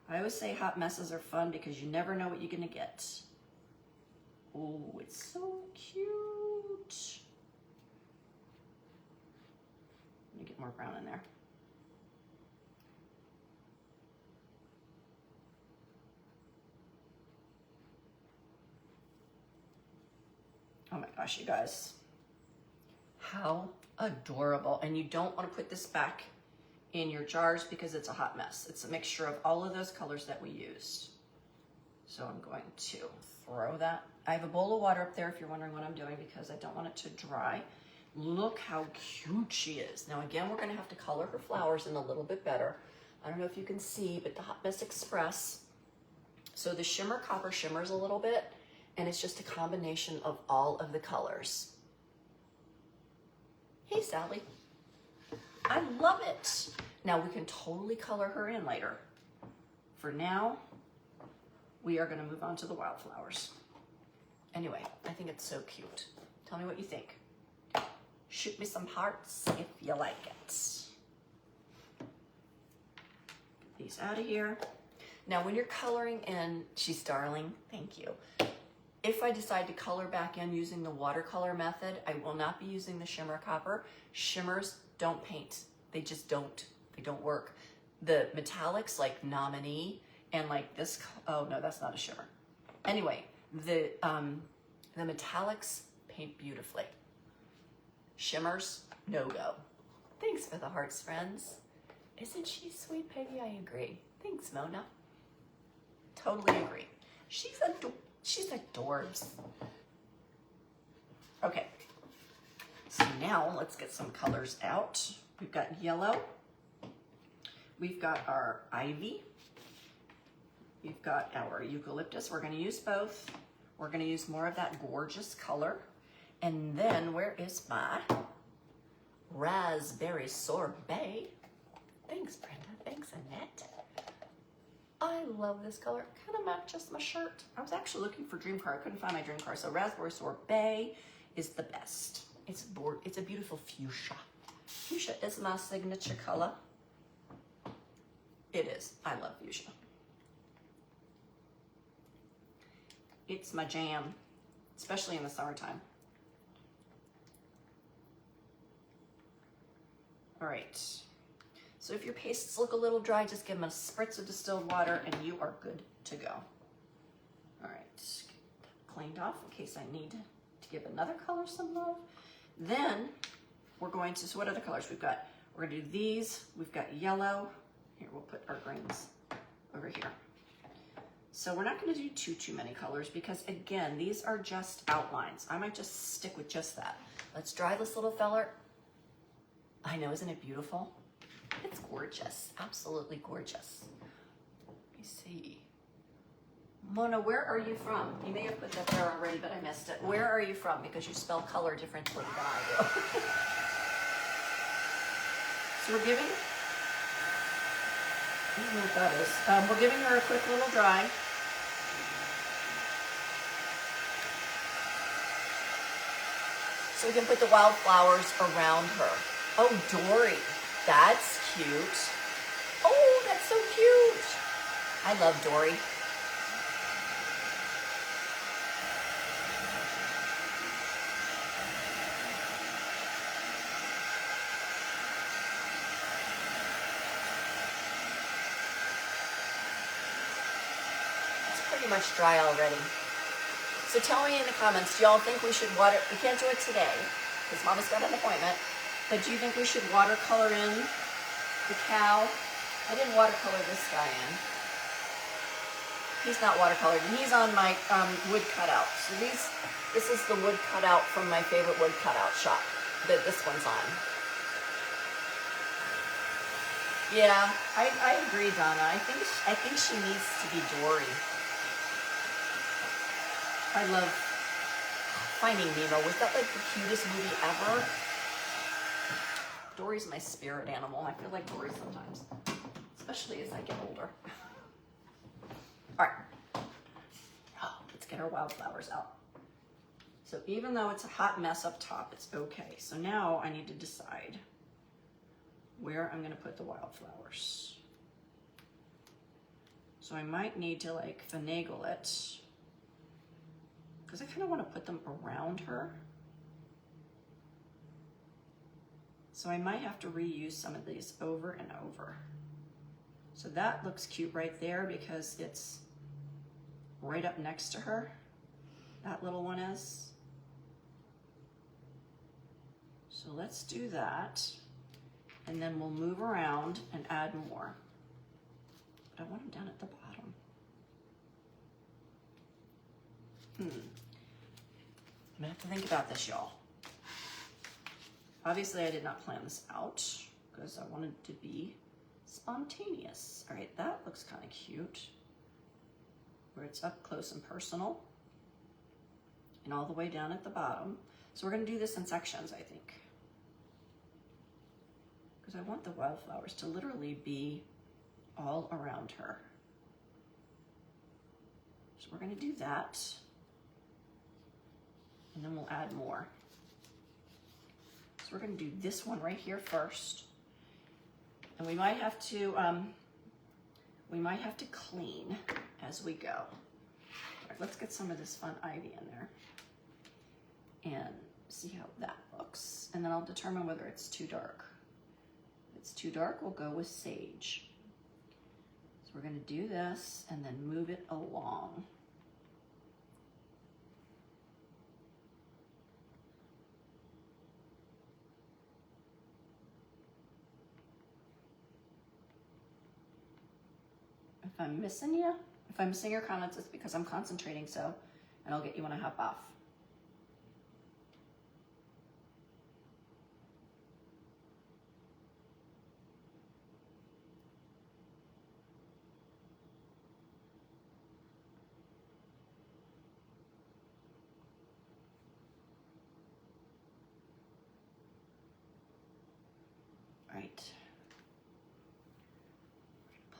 I always say hot messes are fun because you never know what you're gonna get. Oh, it's so cute. Let me get more brown in there. Oh my gosh, you guys. How adorable. And you don't want to put this back in your jars because it's a hot mess. It's a mixture of all of those colors that we used. So I'm going to throw that. I have a bowl of water up there if you're wondering what I'm doing because I don't want it to dry. Look how cute she is. Now again, we're gonna have to color her flowers in a little bit better. I don't know if you can see, but the Hot Mess Express. So the shimmer copper shimmers a little bit and it's just a combination of all of the colors. Hey, Sally. I love it. Now we can totally color her in later. For now, we are gonna move on to the wildflowers. Anyway, I think it's so cute. Tell me what you think. Shoot me some hearts if you like it. Get these out of here. Now when you're coloring in, she's darling, thank you. If I decide to color back in using the watercolor method, I will not be using the shimmer copper. Shimmers don't paint. They just don't. They don't work. The metallics like Nominee and like this, oh no, that's not a shimmer. Anyway, the metallics paint beautifully. Shimmers, no go. Thanks for the hearts, friends. Isn't she sweet, Peggy? I agree. Thanks, Mona. Totally agree. She's adorbs. Okay, so now let's get some colors out. We've got yellow. We've got our ivy. we've got our eucalyptus. We're gonna use both. We're gonna use more of that gorgeous color. And then where is my raspberry sorbet? Thanks, Brenda. Thanks, Annette. I love this color. It kind of matches my shirt. I was actually looking for dream car. I couldn't find my dream car. So raspberry sorbet is the best. It's a beautiful fuchsia. Fuchsia is my signature color. It is. I love fuchsia. It's my jam, especially in the summertime. All right. So if your pastes look a little dry, just give them a spritz of distilled water and you are good to go. All right, get that cleaned off in case I need to give another color some love. Then we're going to, so what other colors we've got? We're gonna do these. We've got yellow. Here, we'll put our greens over here. So we're not gonna do too many colors because again, these are just outlines. I might just stick with just that. Let's dry this little feller. I know, isn't it beautiful? It's gorgeous, absolutely gorgeous. Let me see. Mona, where are you from? You may have put that there already, but I missed it. Where are you from? Because you spell color differently than I do. So we're giving, I don't know what that is. We're giving her a quick little dry. So we can put the wildflowers around her. Oh, Dory. That's cute. Oh, that's so cute. I love Dory. It's pretty much dry already. So tell me in the comments, do y'all think we should water? We can't do it today because Mama's got an appointment. But do you think we should watercolor in the cow? I didn't watercolor this guy in. He's not watercolored, and he's on my wood cutout. So this is the wood cutout from my favorite wood cutout shop that this one's on. Yeah, I agree, Donna. I think she needs to be Dory. I love Finding Nemo. Was that like the cutest movie ever? Dory's my spirit animal. I feel like Dory sometimes, especially as I get older. All right, let's get our wildflowers out. So even though it's a hot mess up top, it's okay. So now I need to decide where I'm gonna put the wildflowers. So I might need to like finagle it because I kind of want to put them around her. So I might have to reuse some of these over and over. So that looks cute right there because it's right up next to her. That little one is. So let's do that. And then we'll move around and add more. But I want them down at the bottom. I'm gonna have to think about this, y'all. Obviously, I did not plan this out because I wanted to be spontaneous. All right, that looks kind of cute, where it's up close and personal and all the way down at the bottom. So we're gonna do this in sections, I think, because I want the wildflowers to literally be all around her. So we're gonna do that, and then we'll add more. So we're going to do this one right here first, and we might have to clean as we go. All right, let's get some of this fun ivy in there and see how that looks, and then I'll determine whether it's too dark. If it's too dark, we'll go with sage. So we're going to do this and then move it along. If I'm missing you, if I'm missing your comments, it's because I'm concentrating, so, and I'll get you when I hop off.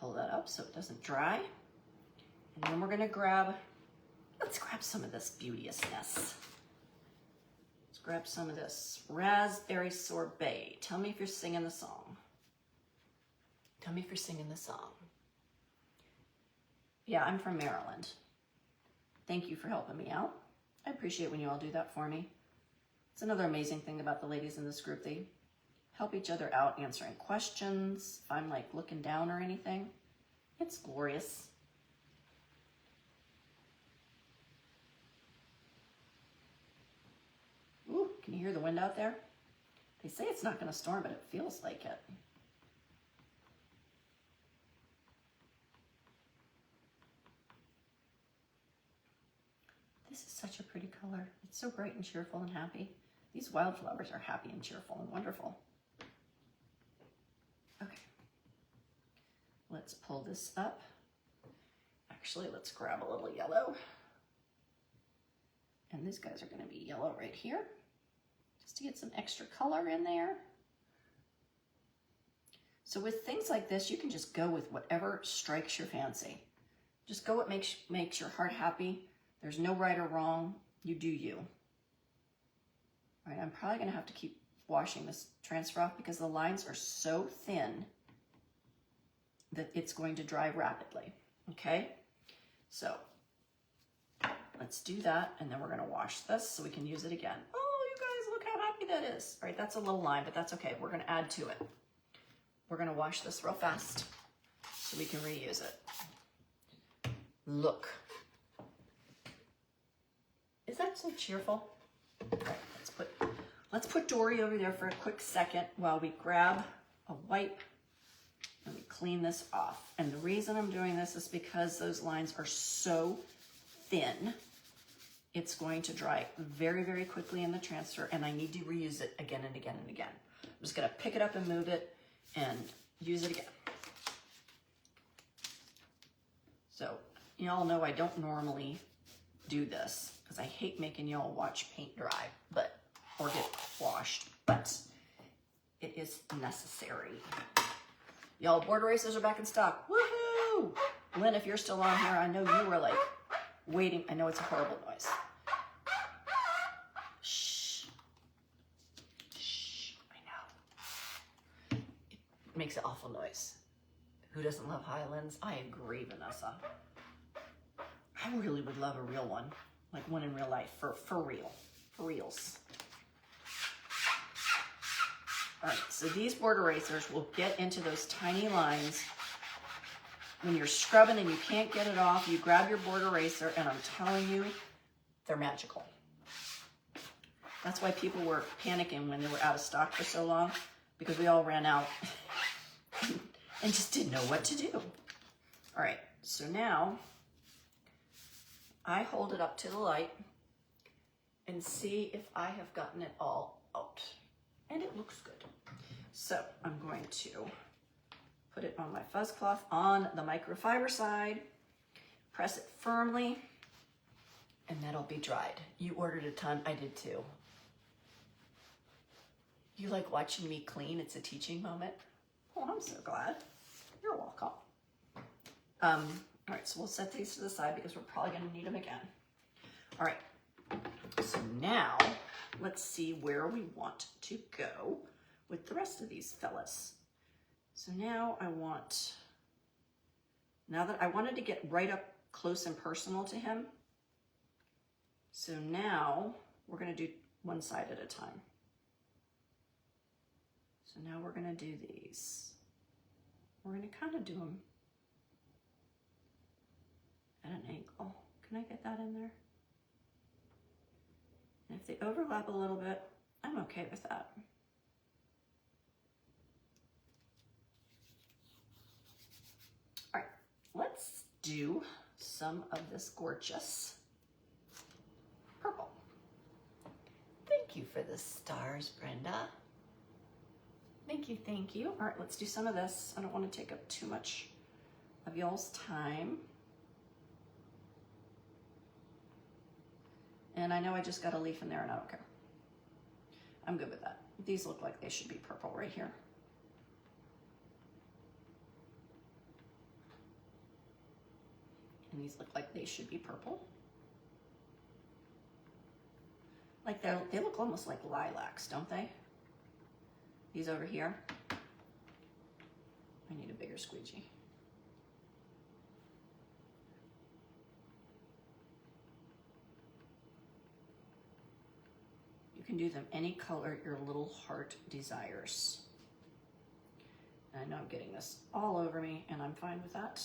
Pull that up so it doesn't dry. And then we're gonna grab, let's grab some of this beauteousness. Let's grab some of this raspberry sorbet. Tell me if you're singing the song. Tell me if you're singing the song. Yeah, I'm from Maryland. Thank you for helping me out. I appreciate when you all do that for me. It's another amazing thing about the ladies in this group. They help each other out answering questions. If I'm like looking down or anything, it's glorious. Ooh, can you hear the wind out there? They say it's not going to storm, but it feels like it. This is such a pretty color. It's so bright and cheerful and happy. These wildflowers are happy and cheerful and wonderful. Okay, let's pull this up. Actually, let's grab a little yellow. And these guys are going to be yellow right here, just to get some extra color in there. So with things like this, you can just go with whatever strikes your fancy. Just go what makes your heart happy. There's no right or wrong. You do you. All right, I'm probably going to have to keep washing this transfer off because the lines are so thin that it's going to dry rapidly. Okay, so let's do that, and then we're going to wash this so we can use it again. Oh, you guys, look how happy that is. All right, that's a little line, but that's okay. We're going to add to it. We're going to wash this real fast so we can reuse it. Look. Is that so cheerful? All right, let's put Dory over there for a quick second while we grab a wipe and we clean this off. And the reason I'm doing this is because those lines are so thin. It's going to dry very, very quickly in the transfer, and I need to reuse it again and again and again. I'm just gonna pick it up and move it and use it again. So you all know I don't normally do this because I hate making y'all watch paint dry, or get washed, but it is necessary. Y'all, board erasers are back in stock. Woohoo! Lynn, if you're still on here, I know you were like waiting. I know it's a horrible noise. Shh. Shh. I know. It makes an awful noise. Who doesn't love Highlands? I agree, Vanessa. I really would love a real one, like one in real life, for real, for reals. All right, so these board erasers will get into those tiny lines. When you're scrubbing and you can't get it off, you grab your board eraser, and I'm telling you, they're magical. That's why people were panicking when they were out of stock for so long, because we all ran out and just didn't know what to do. All right, so now I hold it up to the light and see if I have gotten it all out. And it looks good. So I'm going to put it on my fuzz cloth on the microfiber side, press it firmly, and that'll be dried. You ordered a ton, I did too. You like watching me clean? It's a teaching moment. Oh, I'm so glad. You're welcome. All right, so we'll set these to the side because we're probably gonna need them again. All right, so now let's see where we want to go with the rest of these fellas. So now that I wanted to get right up close and personal to him. So now we're gonna do one side at a time. So now we're gonna do these. We're gonna kind of do them at an angle. Can I get that in there? And if they overlap a little bit, I'm okay with that. All right, let's do some of this gorgeous purple. Thank you for the stars, Brenda. Thank you, thank you. All right, let's do some of this. I don't want to take up too much of y'all's time. And I know I just got a leaf in there and I don't care. I'm good with that. These look like they should be purple right here. And these look like they should be purple. Like they look almost like lilacs, don't they? These over here. I need a bigger squeegee. You can do them any color your little heart desires. And I know I'm getting this all over me, and I'm fine with that.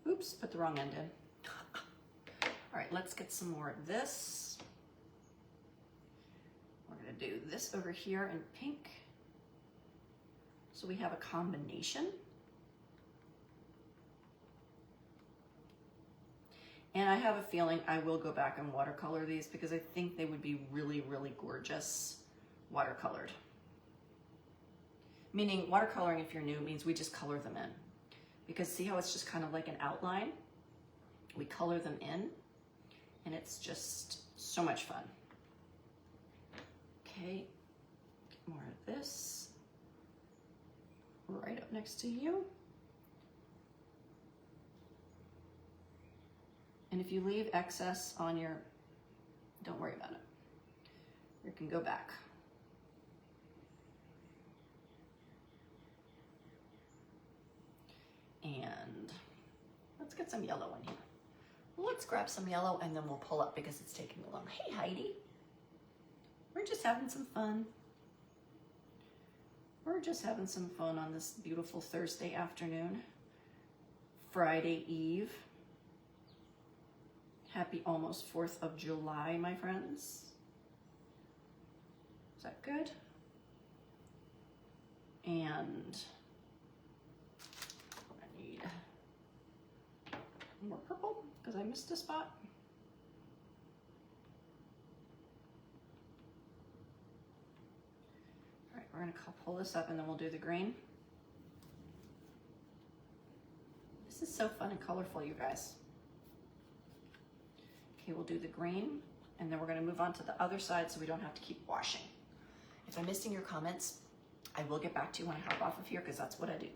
Oops, put the wrong end in. All right, let's get some more of this. We're gonna do this over here in pink. So we have a combination. And I have a feeling I will go back and watercolor these because I think they would be really, really gorgeous watercolored. Meaning watercoloring, if you're new, means we just color them in. Because see how it's just kind of like an outline? We color them in, and it's just so much fun. Okay, get more of this. Right up next to you. And if you leave excess on your, don't worry about it. You can go back. And let's get some yellow in here. Let's grab some yellow and then we'll pull up because it's taking me long. Hey, Heidi. We're just having some fun. We're just having some fun on this beautiful Thursday afternoon. Friday Eve. Happy almost 4th of July, my friends. Is that good? And I need more purple because I missed a spot. All right, we're gonna pull this up and then we'll do the green. This is so fun and colorful, you guys. Okay, we'll do the green, and then we're gonna move on to the other side so we don't have to keep washing. If I'm missing your comments, I will get back to you when I hop off of here because that's what I do.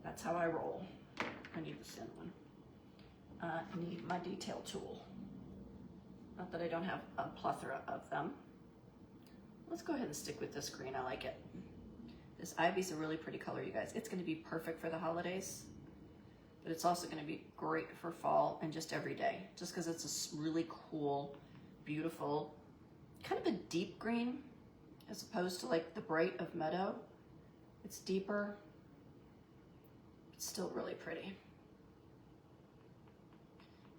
That's how I roll. I need the thin one. I need my detail tool. Not that I don't have a plethora of them. Let's go ahead and stick with this green, I like it. This ivy's a really pretty color, you guys. It's gonna be perfect for the holidays. But it's also gonna be great for fall and just every day, just because it's a really cool, beautiful, kind of a deep green, as opposed to like the bright of meadow. It's deeper, it's still really pretty.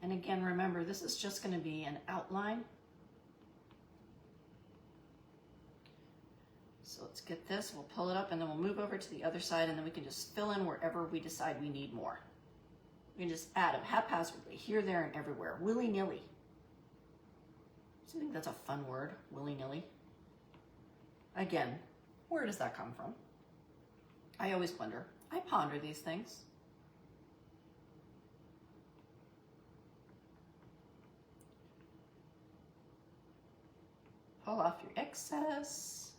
And again, remember, this is just gonna be an outline. So let's get this, we'll pull it up and then we'll move over to the other side and then we can just fill in wherever we decide we need more. We can just add them haphazardly, here, there, and everywhere, willy-nilly. I think that's a fun word, willy-nilly. Again, where does that come from? I always wonder. I ponder these things. Pull off your excess.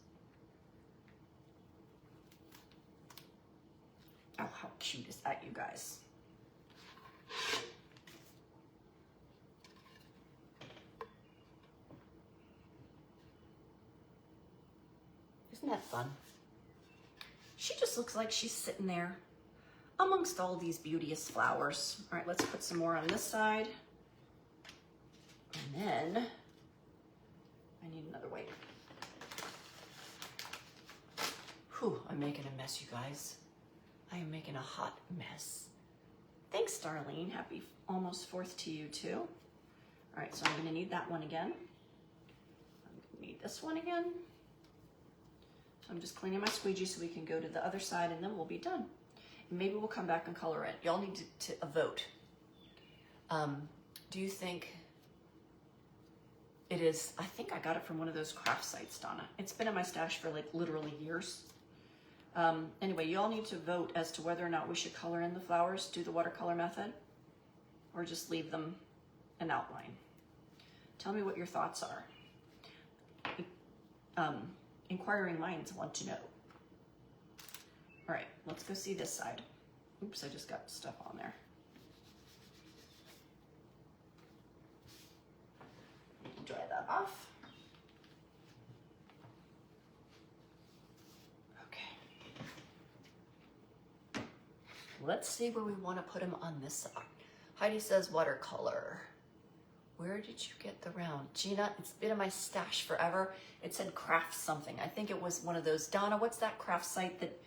Oh, how cute is that, you guys? Isn't that fun? She just looks like she's sitting there amongst all these beauteous flowers. All right, let's put some more on this side. And then I need another wipe. Whew, I'm making a mess, you guys. I am making a hot mess. Thanks, Darlene. Happy almost 4th to you too. All right, so I'm gonna need that one again. I'm gonna need this one again. So I'm just cleaning my squeegee so we can go to the other side and then we'll be done. And maybe we'll come back and color it. Y'all need to vote. Do you think it is, I think I got it from one of those craft sites, Donna. It's been in my stash for like literally years. Anyway, y'all need to vote as to whether or not we should color in the flowers, do the watercolor method, or just leave them an outline. Tell me what your thoughts are. Inquiring minds want to know. All right, let's go see this side. Oops, I just got stuff on there. off. Okay. Let's see where we want to put them on this side. Heidi says watercolor. Where did you get the round? Gina, it's been in my stash forever. It said craft something. I think it was one of those. Donna, what's that craft site that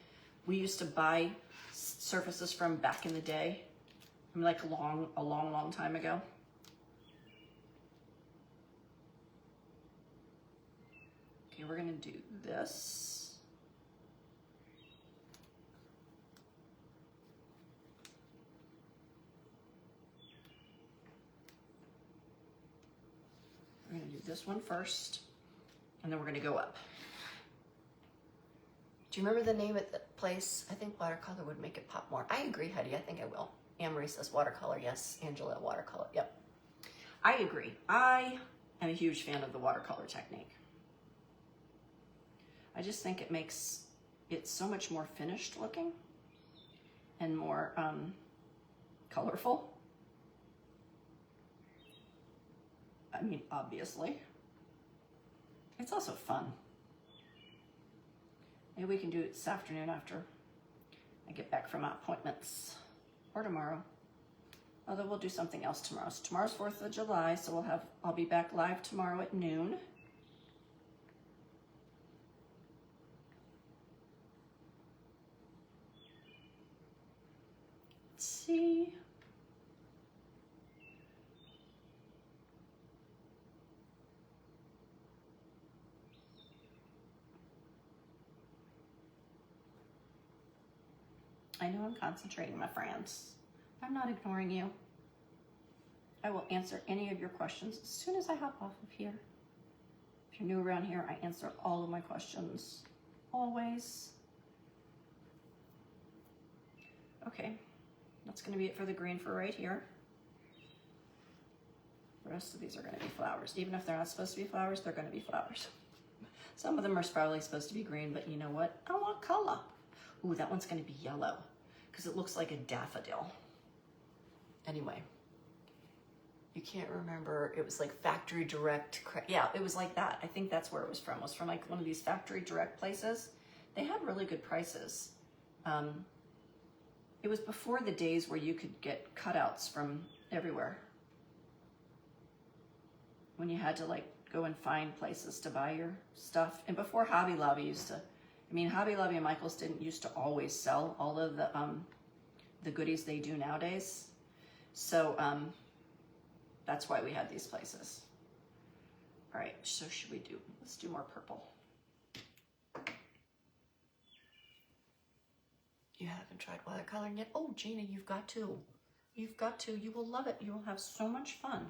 we used to buy surfaces from back in the day? I mean, like a long time ago. Okay, we're gonna do this. We're gonna do this one first, and then we're gonna go up. Do you remember the name of the place? I think watercolor would make it pop more. I agree, Heidi, I think I will. Anne-Marie says watercolor, yes. Angela, watercolor, yep. I agree. I am a huge fan of the watercolor technique. I just think it makes it so much more finished looking and more colorful. I mean, obviously. It's also fun. Maybe we can do it this afternoon after I get back from my appointments, or tomorrow. Although we'll do something else tomorrow. So tomorrow's 4th of July, so I'll be back live tomorrow at noon. Let's see. I know I'm concentrating, my friends. I'm not ignoring you. I will answer any of your questions as soon as I hop off of here. If you're new around here, I answer all of my questions, always. Okay, that's gonna be it for the green for right here. The rest of these are gonna be flowers. Even if they're not supposed to be flowers, they're gonna be flowers. Some of them are probably supposed to be green, but you know what? I want color. Ooh, that one's gonna be yellow because it looks like a daffodil. Anyway, you can't remember. It was like factory direct. Yeah, it was like that. I think that's where it was from. It was from like one of these factory direct places. They had really good prices. It was before the days where you could get cutouts from everywhere. When you had to like go and find places to buy your stuff. And before Hobby Lobby used to, I mean, Hobby Lobby and Michael's didn't used to always sell all of the goodies they do nowadays. So that's why we had these places. All right, so let's do more purple. You haven't tried watercoloring yet? Oh, Gina, you've got to. You've got to. You will love it. You will have so much fun.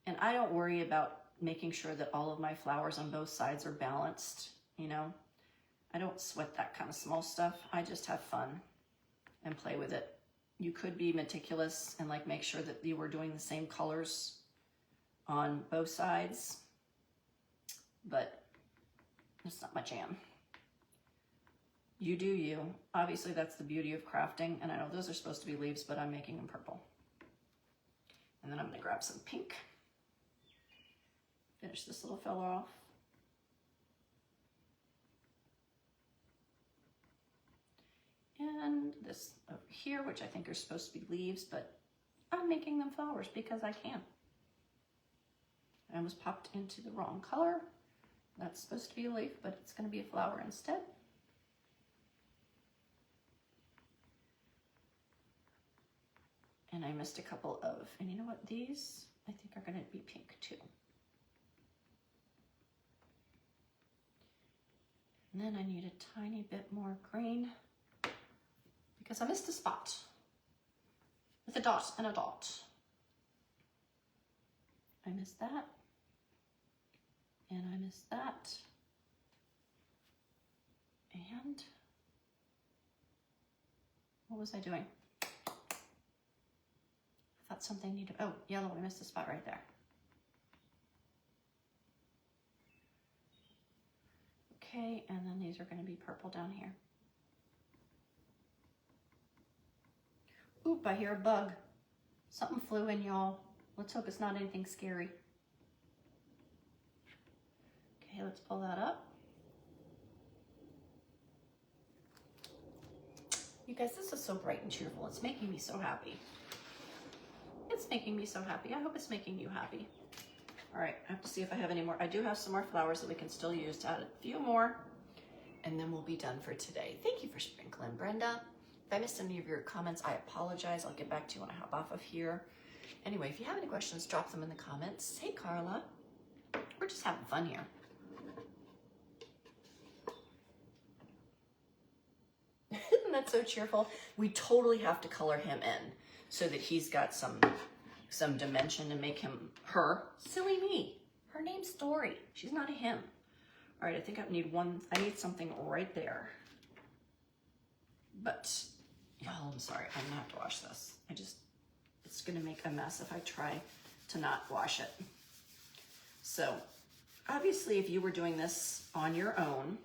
And I don't worry about making sure that all of my flowers on both sides are balanced, you know. I don't sweat that kind of small stuff. I just have fun and play with it. You could be meticulous and like make sure that you were doing the same colors on both sides, but it's not my jam. You do you. Obviously that's the beauty of crafting, and I know those are supposed to be leaves, but I'm making them purple. And then I'm gonna grab some pink. Finish this little fella off. And this over here, which I think are supposed to be leaves, but I'm making them flowers because I can. I almost popped into the wrong color. That's supposed to be a leaf, but it's going to be a flower instead. And I missed a couple of, and you know what, these I think are going to be pink too. And then I need a tiny bit more green because I missed a spot with a dot and a dot. I missed that. And I missed that. And what was I doing? I thought something needed, oh, yellow, I missed a spot right there. Okay, and then these are going to be purple down here. Oop, I hear a bug. Something flew in, y'all. Let's hope it's not anything scary. Okay, let's pull that up. You guys, this is so bright and cheerful. It's making me so happy. It's making me so happy. I hope it's making you happy. All right, I have to see if I have any more. I do have some more flowers that we can still use to add a few more, and then we'll be done for today. Thank you for sprinkling, Brenda. If I missed any of your comments, I apologize. I'll get back to you when I hop off of here. Anyway, if you have any questions, drop them in the comments. Hey, Carla. We're just having fun here. Isn't that so cheerful? We totally have to color him in so that he's got some dimension and make him her. Silly me. Her name's Dory. She's not a him. All right, I think I need something right there. But, y'all, I'm sorry. I'm gonna have to wash this. It's gonna make a mess if I try to not wash it. So, obviously, if you were doing this on your own,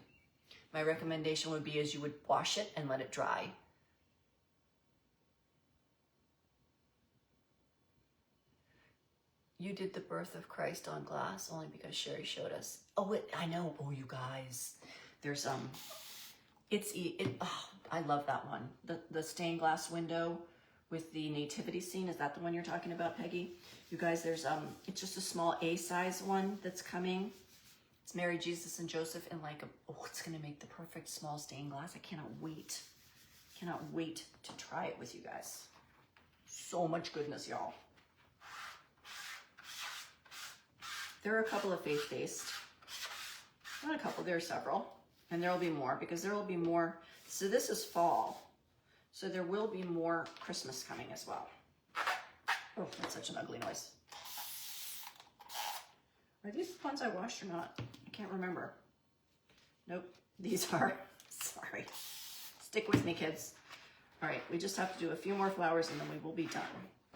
my recommendation would be is you would wash it and let it dry. You did the birth of Christ on glass only because Sherry showed us. Oh, I know. Oh, you guys. There's, I love that one. The stained glass window with the nativity scene. Is that the one you're talking about, Peggy? You guys, there's, it's just a small A-size one that's coming. It's Mary, Jesus, and Joseph in like it's going to make the perfect small stained glass. I cannot wait. Cannot wait to try it with you guys. So much goodness, y'all. There are a couple of faith-based. Not a couple, there are several. And there will be more because there will be more. So this is fall. So there will be more Christmas coming as well. Oh, that's such an ugly noise. Are these the ones I washed or not? I can't remember. Nope, these are. Sorry. Stick with me, kids. All right, we just have to do a few more flowers and then we will be done.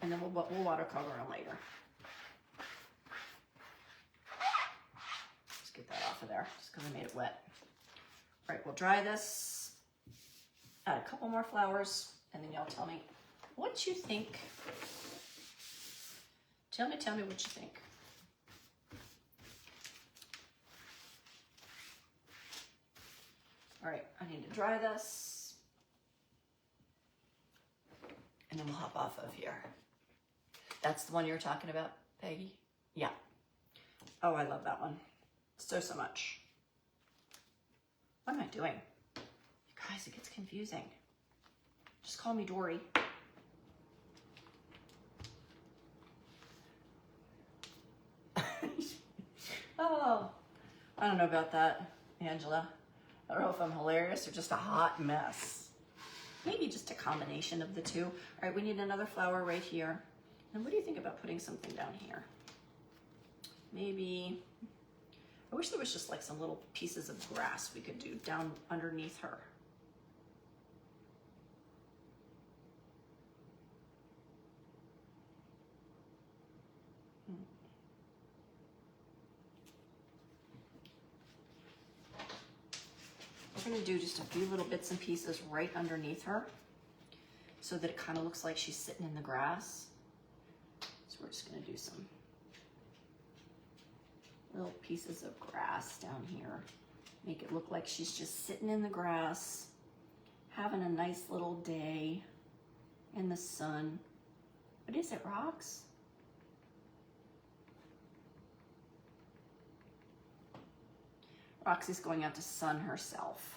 And then we'll watercolor them later. Just get that off of there, just because I made it wet. All right, we'll dry this. Add a couple more flowers, and then y'all tell me what you think. Tell me what you think. All right, I need to dry this. And then we'll hop off of here. That's the one you were talking about, Peggy? Yeah. Oh, I love that one. So much. What am I doing? You guys, it gets confusing. Just call me Dory. Oh, I don't know about that, Angela. I don't know if I'm hilarious or just a hot mess. Maybe just a combination of the two. All right, we need another flower right here. And what do you think about putting something down here? Maybe, I wish there was just like some little pieces of grass we could do down underneath her. We're gonna do just a few little bits and pieces right underneath her so that it kind of looks like she's sitting in the grass. So we're just gonna do some little pieces of grass down here. Make it look like she's just sitting in the grass, having a nice little day in the sun. What is it, Rox? Roxy's going out to sun herself.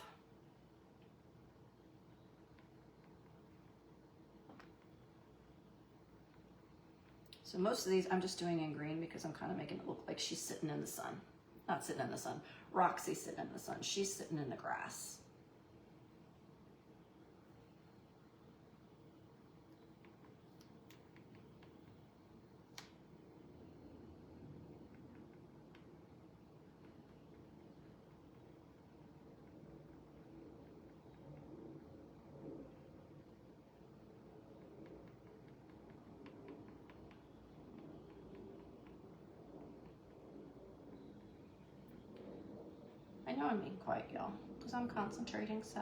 So most of these I'm just doing in green because I'm kind of making it look like she's sitting in the sun. Not sitting in the sun. Roxy's sitting in the sun. She's sitting in the grass. I know I'm being quiet, y'all, because I'm concentrating, so.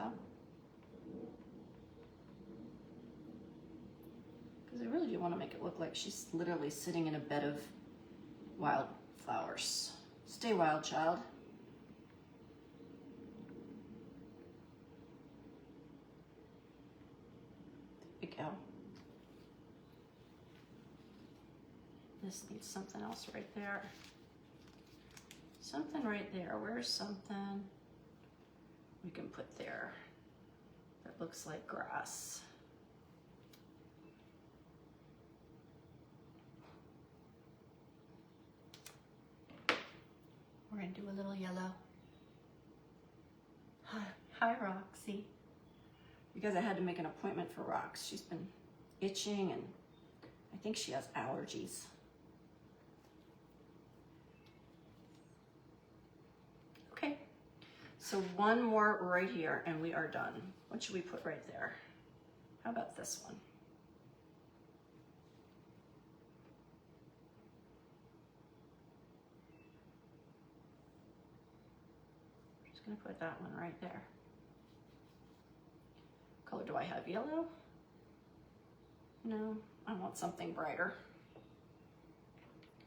Because Because I really do want to make it look like she's literally sitting in a bed of wildflowers. Stay wild, child. There we go. This needs something else right there. Something right there. Where's something we can put there that looks like grass? We're gonna do a little yellow. Hi, Roxy. Because I had to make an appointment for Rox. She's been itching and I think she has allergies. Okay, so one more right here and we are done. What should we put right there? How about this one? Just gonna put that one right there. What color do I have? Yellow? No, I want something brighter.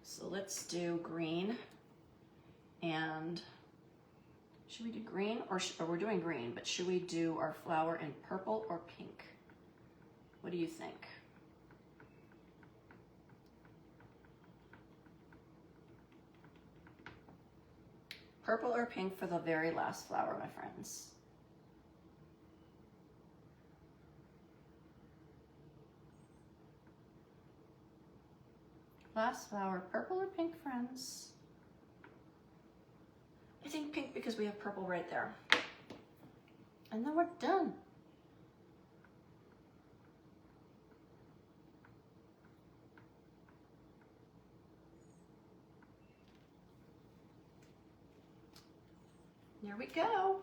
So let's do green. And should we do green or we're doing green, but should we do our flower in purple or pink? What do you think? Purple or pink for the very last flower, my friends? Last flower, purple or pink, friends? I think pink because we have purple right there. And then we're done. There we go.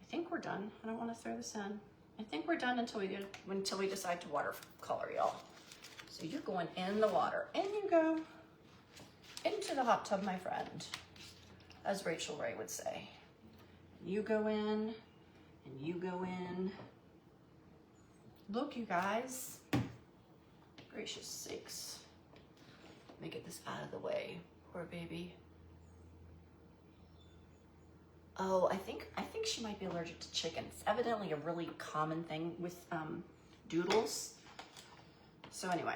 I think we're done. I don't want to throw this in. I think we're done until we decide to watercolor, y'all. So you're going in the water. In you go. Into the hot tub, my friend. As Rachel Ray would say. You go in, and you go in. Look, you guys. Gracious sakes. Let me get this out of the way. Poor baby. Oh, I think she might be allergic to chicken. It's evidently a really common thing with doodles. So anyway,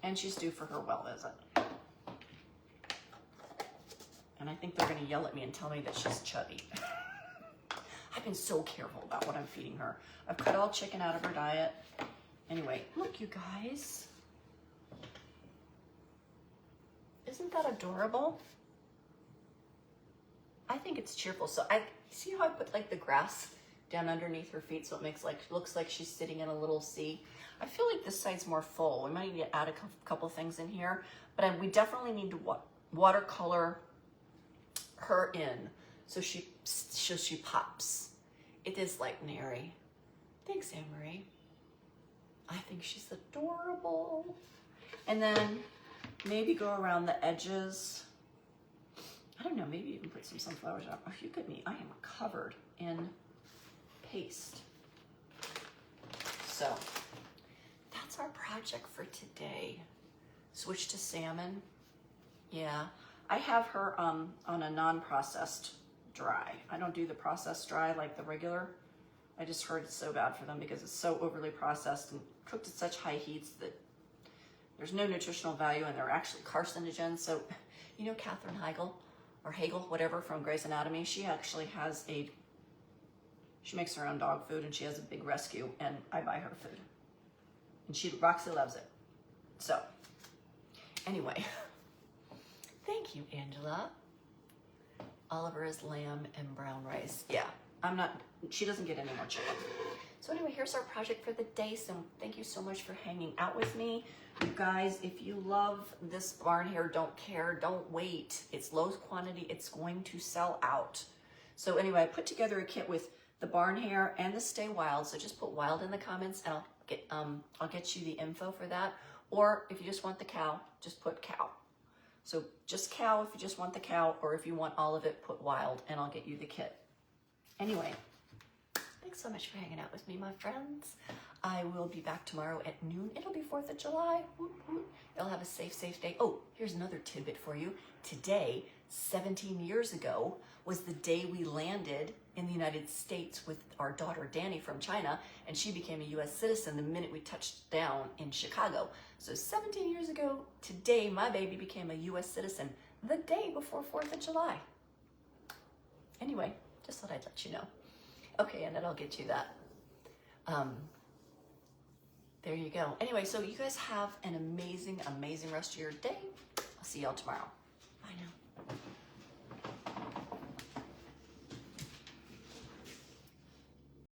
and she's due for her well visit. And I think they're gonna yell at me and tell me that she's chubby. I've been so careful about what I'm feeding her. I've cut all chicken out of her diet. Anyway, look, you guys. Isn't that adorable? I think it's cheerful. So I see how I put like the grass down underneath her feet so it makes looks like she's sitting in a little sea. I feel like this side's more full. We might need to add a couple things in here, but we definitely need to watercolor her in so she pops. It is like Nary. Thanks, Anne-Marie. I think she's adorable. And then maybe go around the edges. I don't know, maybe you can put some sunflowers up. Oh, you could me. I am covered in paste. So that's our project for today. Switch to salmon. Yeah, I have her on a non-processed dry. I don't do the processed dry like the regular. I just heard it's so bad for them because it's so overly processed and cooked at such high heats that there's no nutritional value and they're actually carcinogens. So, you know, Katherine Heigl, or Hagel, whatever, from Grey's Anatomy, she actually has she makes her own dog food and she has a big rescue and I buy her food. And Roxy loves it. So, anyway, thank you, Angela. Oliver is lamb and brown rice. Yeah, she doesn't get any more chicken. So anyway, here's our project for the day. So thank you so much for hanging out with me. You guys, if you love this barn hair, don't care, don't wait. It's low quantity, it's going to sell out. So anyway, I put together a kit with the barn hair and the Stay Wild. So just put wild in the comments and I'll get you the info for that. Or if you just want the cow, just put cow. So just cow if you just want the cow, or if you want all of it, put wild and I'll get you the kit. Anyway, thanks so much for hanging out with me, my friends. I will be back tomorrow at noon. It'll be 4th of July. Whoop, whoop. You'll have a safe day. Oh, here's another tidbit for you. Today, 17 years ago, was the day we landed in the United States with our daughter Danny from China, and she became a U.S. citizen the minute we touched down in Chicago. So 17 years ago today, my baby became a U.S. citizen the day before 4th of July. Anyway, just thought I'd let you know. Okay, and then I'll get you that. There you go. Anyway, so you guys have an amazing, amazing rest of your day. I'll see y'all tomorrow. Bye now.